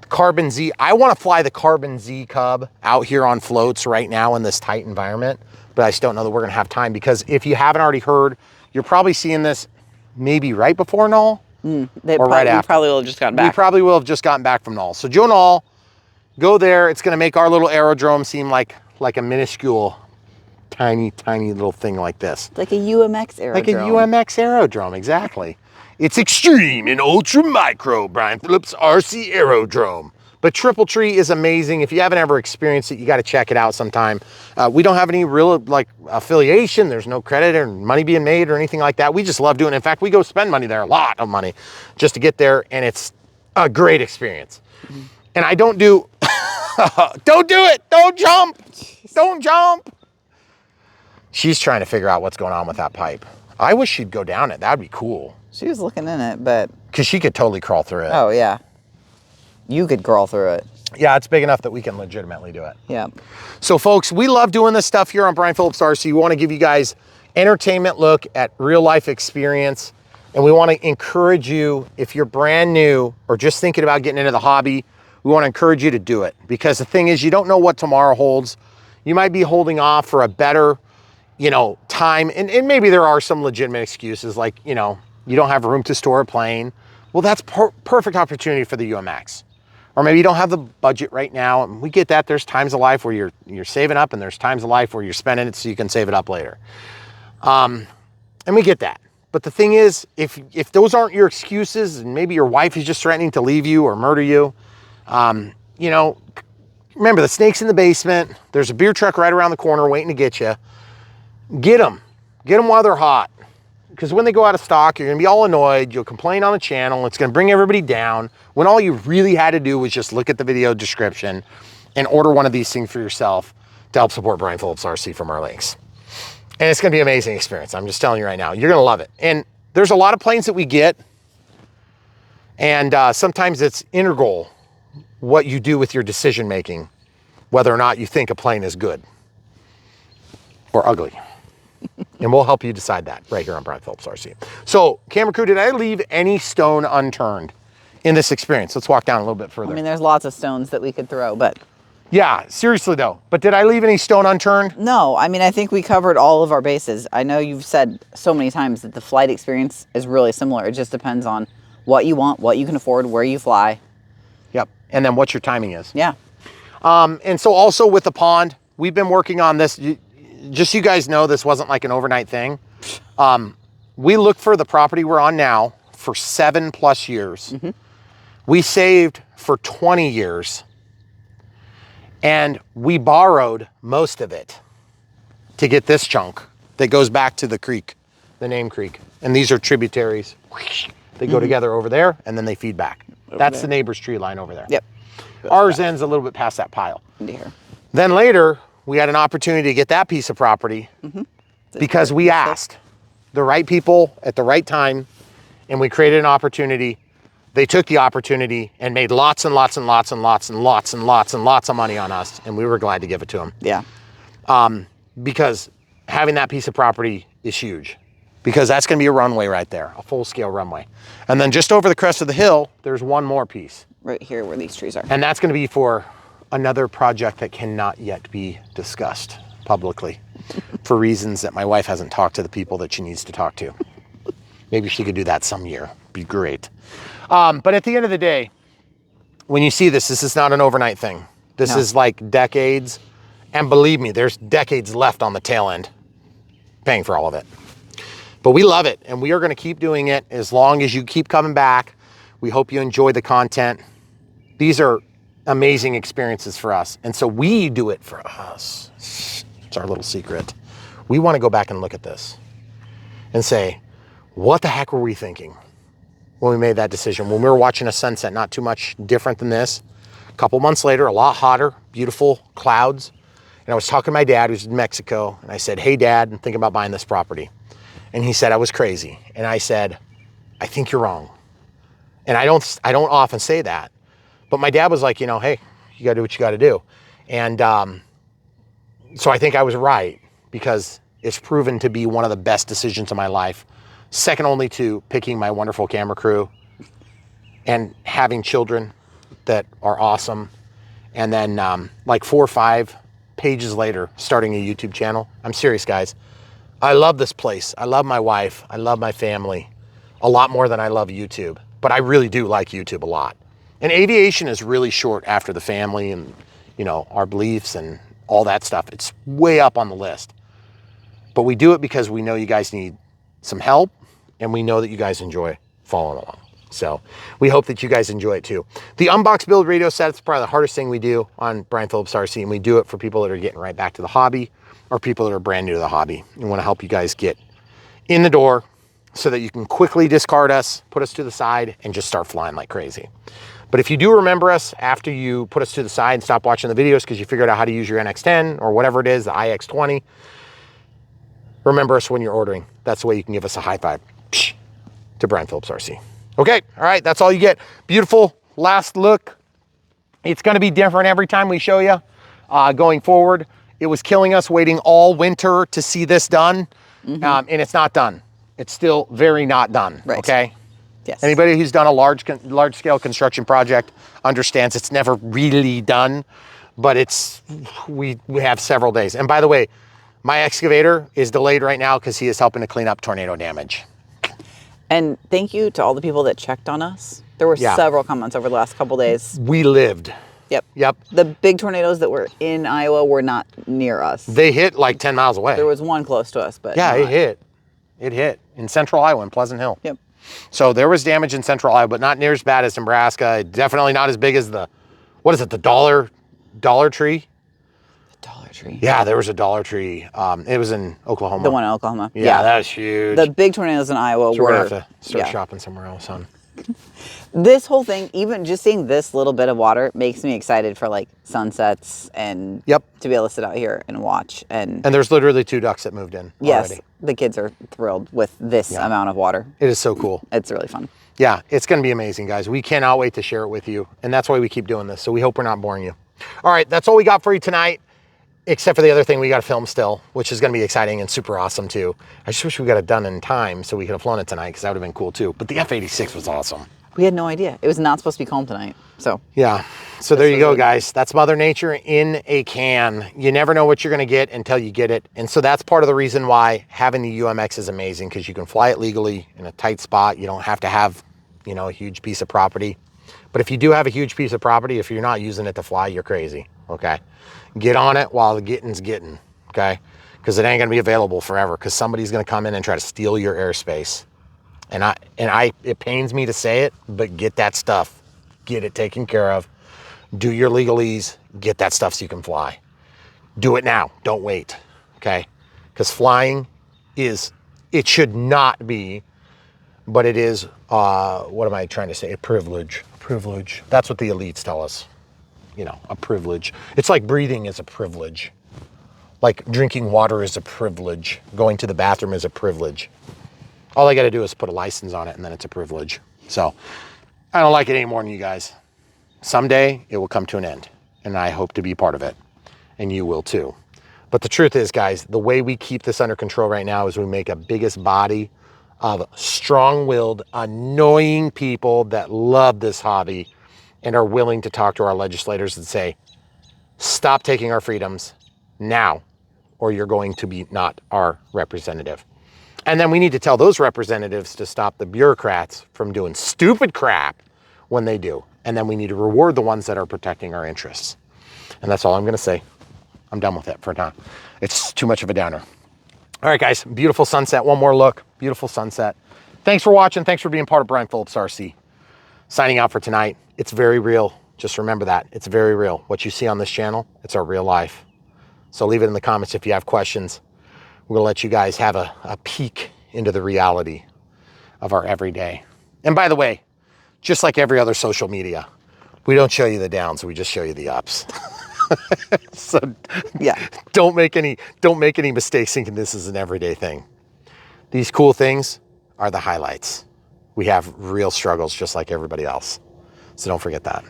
the Carbon Z. I wanna fly the Carbon Z Cub out here on floats right now in this tight environment, but I just don't know that we're gonna have time because if you haven't already heard, you're probably seeing this maybe right before Null or right after. We probably will have just gotten back. We probably will have just gotten back from Null. So Joe Null, go there. It's gonna make our little aerodrome seem like a minuscule tiny, tiny little thing like this. Like a UMX aerodrome. Like a UMX aerodrome, exactly. It's extreme and ultra micro, Brian Phillips RC Aerodrome. But Triple Tree is amazing. If you haven't ever experienced it, you got to check it out sometime. We don't have any real like affiliation. There's no credit or money being made or anything like that. We just love doing it. In fact, we go spend money there, a lot of money, just to get there. And it's a great experience. And I don't do, don't do it. Don't jump. Don't jump. She's trying to figure out what's going on with that pipe. I wish she'd go down it. That'd be cool. She was looking in it, but... Because she could totally crawl through it. Oh, yeah. You could crawl through it. Yeah, it's big enough that we can legitimately do it. Yeah. So, folks, we love doing this stuff here on Brian Phillips RC. We want to give you guys entertainment look at real-life experience. And we want to encourage you, if you're brand new or just thinking about getting into the hobby, we want to encourage you to do it. Because the thing is, you don't know what tomorrow holds. You might be holding off for a better, you know, time. And maybe there are some legitimate excuses like, you know, you don't have room to store a plane. Well, that's perfect opportunity for the UMX. Or maybe you don't have the budget right now. And we get that. There's times of life where you're saving up, and there's times of life where you're spending it so you can save it up later. And we get that. But the thing is, if those aren't your excuses, and maybe your wife is just threatening to leave you or murder you, you know, remember the snake's in the basement. There's a beer truck right around the corner waiting to get you. Get them. Get them while they're hot. Because when they go out of stock, you're going to be all annoyed. You'll complain on the channel. It's going to bring everybody down. When all you really had to do was just look at the video description and order one of these things for yourself to help support Brian Phillips RC from our links. And it's going to be an amazing experience. I'm just telling you right now. You're going to love it. And there's a lot of planes that we get. And sometimes it's integral what you do with your decision making, whether or not you think a plane is good or ugly. And we'll help you decide that right here on Brian Phillips RC. So, camera crew, did I leave any stone unturned in this experience? Let's walk down a little bit further. I mean, there's lots of stones that we could throw, but... Yeah, seriously though. But did I leave any stone unturned? No, I mean, I think we covered all of our bases. I know you've said so many times that the flight experience is really similar. It just depends on what you want, what you can afford, where you fly. Yep, and then what your timing is. Yeah. And so also with the pond, we've been working on this. Just so you guys know, this wasn't like an overnight thing. We looked for the property we're on now for 7+ years. Mm-hmm. We saved for 20 years. And we borrowed most of it to get this chunk that goes back to the creek, the name creek. And these are tributaries. They go together over there, and then they feed back. That's the neighbor's tree line over there. Yep. Ours ends a little bit past that pile. Here. Then later, we had an opportunity to get that piece of property because we asked the right people at the right time, and we created an opportunity. They took the opportunity and made lots and lots and lots and lots and lots and lots and lots of money on us, and we were glad to give it to them. Yeah. Because having that piece of property is huge, because that's going to be a runway right there, a full-scale runway. And then just over the crest of the hill, there's one more piece. Right here where these trees are. And that's going to be for another project that cannot yet be discussed publicly for reasons that my wife hasn't talked to the people that she needs to talk to. Maybe she could do that some year. Be great. But at the end of the day, when you see this is not an overnight thing. This is like decades. And believe me, there's decades left on the tail end paying for all of it. But we love it, and we are going to keep doing it as long as you keep coming back. We hope you enjoy the content. These are amazing experiences for us. And so we do it for us. It's our little secret. We want to go back and look at this and say, what the heck were we thinking when we made that decision? When we were watching a sunset, not too much different than this. A couple months later, a lot hotter, beautiful clouds. And I was talking to my dad, who's in Mexico. And I said, hey, Dad, I'm thinking about buying this property. And he said I was crazy. And I said, I think you're wrong. And I don't often say that. But my dad was like, you know, hey, you got to do what you got to do. And so I think I was right, because it's proven to be one of the best decisions of my life, second only to picking my wonderful camera crew and having children that are awesome. And then like 4 or 5 pages later, starting a YouTube channel. I'm serious, guys. I love this place. I love my wife. I love my family a lot more than I love YouTube. But I really do like YouTube a lot. And aviation is really short after the family and, you know, our beliefs and all that stuff. It's way up on the list. But we do it because we know you guys need some help, and we know that you guys enjoy following along. So we hope that you guys enjoy it too. The unbox build radio set is probably the hardest thing we do on Brian Phillips RC, and we do it for people that are getting right back to the hobby or people that are brand new to the hobby. We want to help you guys get in the door so that you can quickly discard us, put us to the side, and just start flying like crazy. But if you do remember us after you put us to the side and stop watching the videos because you figured out how to use your NX10 or whatever it is, the IX20, remember us when you're ordering. That's the way you can give us a high five to Brian Phillips RC. Okay, all right, that's all you get. Beautiful last look. It's gonna be different every time we show you going forward. It was killing us waiting all winter to see this done, and it's not done. It's still very not done, right. Okay? Yes. Anybody who's done a large scale construction project understands it's never really done, but we have several days. And by the way, my excavator is delayed right now because he is helping to clean up tornado damage. And thank you to all the people that checked on us. There were several comments over the last couple days. We lived. Yep. Yep. The big tornadoes that were in Iowa were not near us. They hit like 10 miles away. There was one close to us, but yeah, not. it hit. It hit in central Iowa in Pleasant Hill. Yep. So there was damage in central Iowa, but not near as bad as Nebraska. Definitely not as big as the, what is it, the Dollar Tree? Dollar Tree. Yeah, there was a Dollar Tree. It was in Oklahoma. The one in Oklahoma. Yeah, that was huge. The big tornadoes in Iowa so were... we're going to have to start shopping somewhere else, huh? This whole thing, even just seeing this little bit of water makes me excited for like sunsets and to be able to sit out here and watch. And there's literally 2 ducks that moved in already. The kids are thrilled with this amount of water. It is so cool. It's really fun. Yeah, it's going to be amazing, guys. We cannot wait to share it with you. And that's why we keep doing this. So we hope we're not boring you. All right, that's all we got for you tonight. Except for the other thing we got to film still, which is going to be exciting and super awesome too. I just wish we got it done in time so we could have flown it tonight because that would have been cool too. But the F-86 was awesome. We had no idea. It was not supposed to be calm tonight. So yeah. So there you go, guys. That's Mother Nature in a can. You never know what you're going to get until you get it. And so that's part of the reason why having the UMX is amazing, because you can fly it legally in a tight spot. You don't have to have, you know, a huge piece of property. But if you do have a huge piece of property, if you're not using it to fly, you're crazy. Okay. Get on it while the getting's getting, okay? Because it ain't gonna be available forever, because somebody's gonna come in and try to steal your airspace. And it pains me to say it, but get that stuff. Get it taken care of. Do your legalese, get that stuff so you can fly. Do it now, don't wait, okay? Because flying it should not be, but it is, what am I trying to say? A privilege, privilege. That's what the elites tell us. You know, a privilege. It's like breathing is a privilege. Like drinking water is a privilege. Going to the bathroom is a privilege. All I got to do is put a license on it and then it's a privilege. So I don't like it any more than you guys. Someday it will come to an end and I hope to be part of it, and you will too. But the truth is, guys, the way we keep this under control right now is we make a biggest body of strong-willed, annoying people that love this hobby and are willing to talk to our legislators and say, stop taking our freedoms now, or you're going to be not our representative. And then we need to tell those representatives to stop the bureaucrats from doing stupid crap when they do. And then we need to reward the ones that are protecting our interests. And that's all I'm gonna say. I'm done with it for now. It's too much of a downer. All right, guys, beautiful sunset. One more look, beautiful sunset. Thanks for watching. Thanks for being part of Brian Phillips RC. Signing out for tonight. It's very real. Just remember that. It's very real. What you see on this channel, it's our real life. So leave it in the comments if you have questions. We're gonna let you guys have a peek into the reality of our everyday. And by the way, just like every other social media, we don't show you the downs, we just show you the ups. So yeah, don't make any mistakes thinking this is an everyday thing. These cool things are the highlights. We have real struggles just like everybody else. So don't forget that.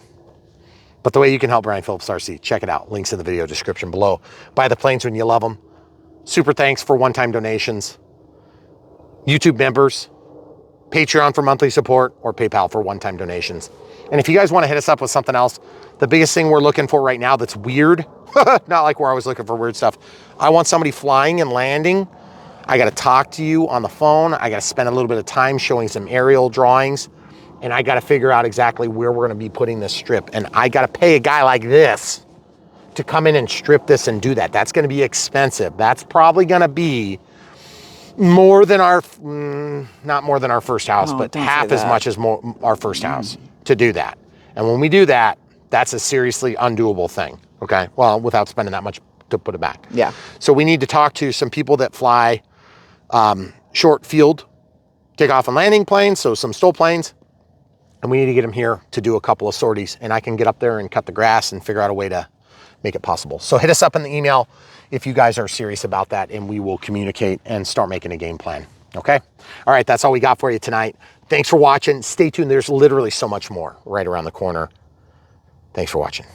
But the way you can help Brian Phillips RC, check it out. Links in the video description below. Buy the planes when you love them. Super thanks for one-time donations. YouTube members, Patreon for monthly support, or PayPal for one-time donations. And if you guys want to hit us up with something else, the biggest thing we're looking for right now that's weird, not like we're always looking for weird stuff. I want somebody flying and landing. I got to talk to you on the phone. I got to spend a little bit of time showing some aerial drawings. And I got to figure out exactly where we're going to be putting this strip. And I got to pay a guy like this to come in and strip this and do that. That's going to be expensive. That's probably going to be More than our, not more than our first house, Oh, but don't say half as that. much as our first house to do that. And when we do that, that's a seriously undoable thing, okay? Well, without spending that much to put it back. Yeah. So we need to talk to some people that fly short field takeoff and landing planes, so some STOL planes, and we need to get them here to do a couple of sorties, and I can get up there and cut the grass and figure out a way to make it possible. So hit us up in the email if you guys are serious about that, and we will communicate and start making a game plan, okay? All right, that's all we got for you tonight. Thanks for watching. Stay tuned. There's literally so much more right around the corner. Thanks for watching.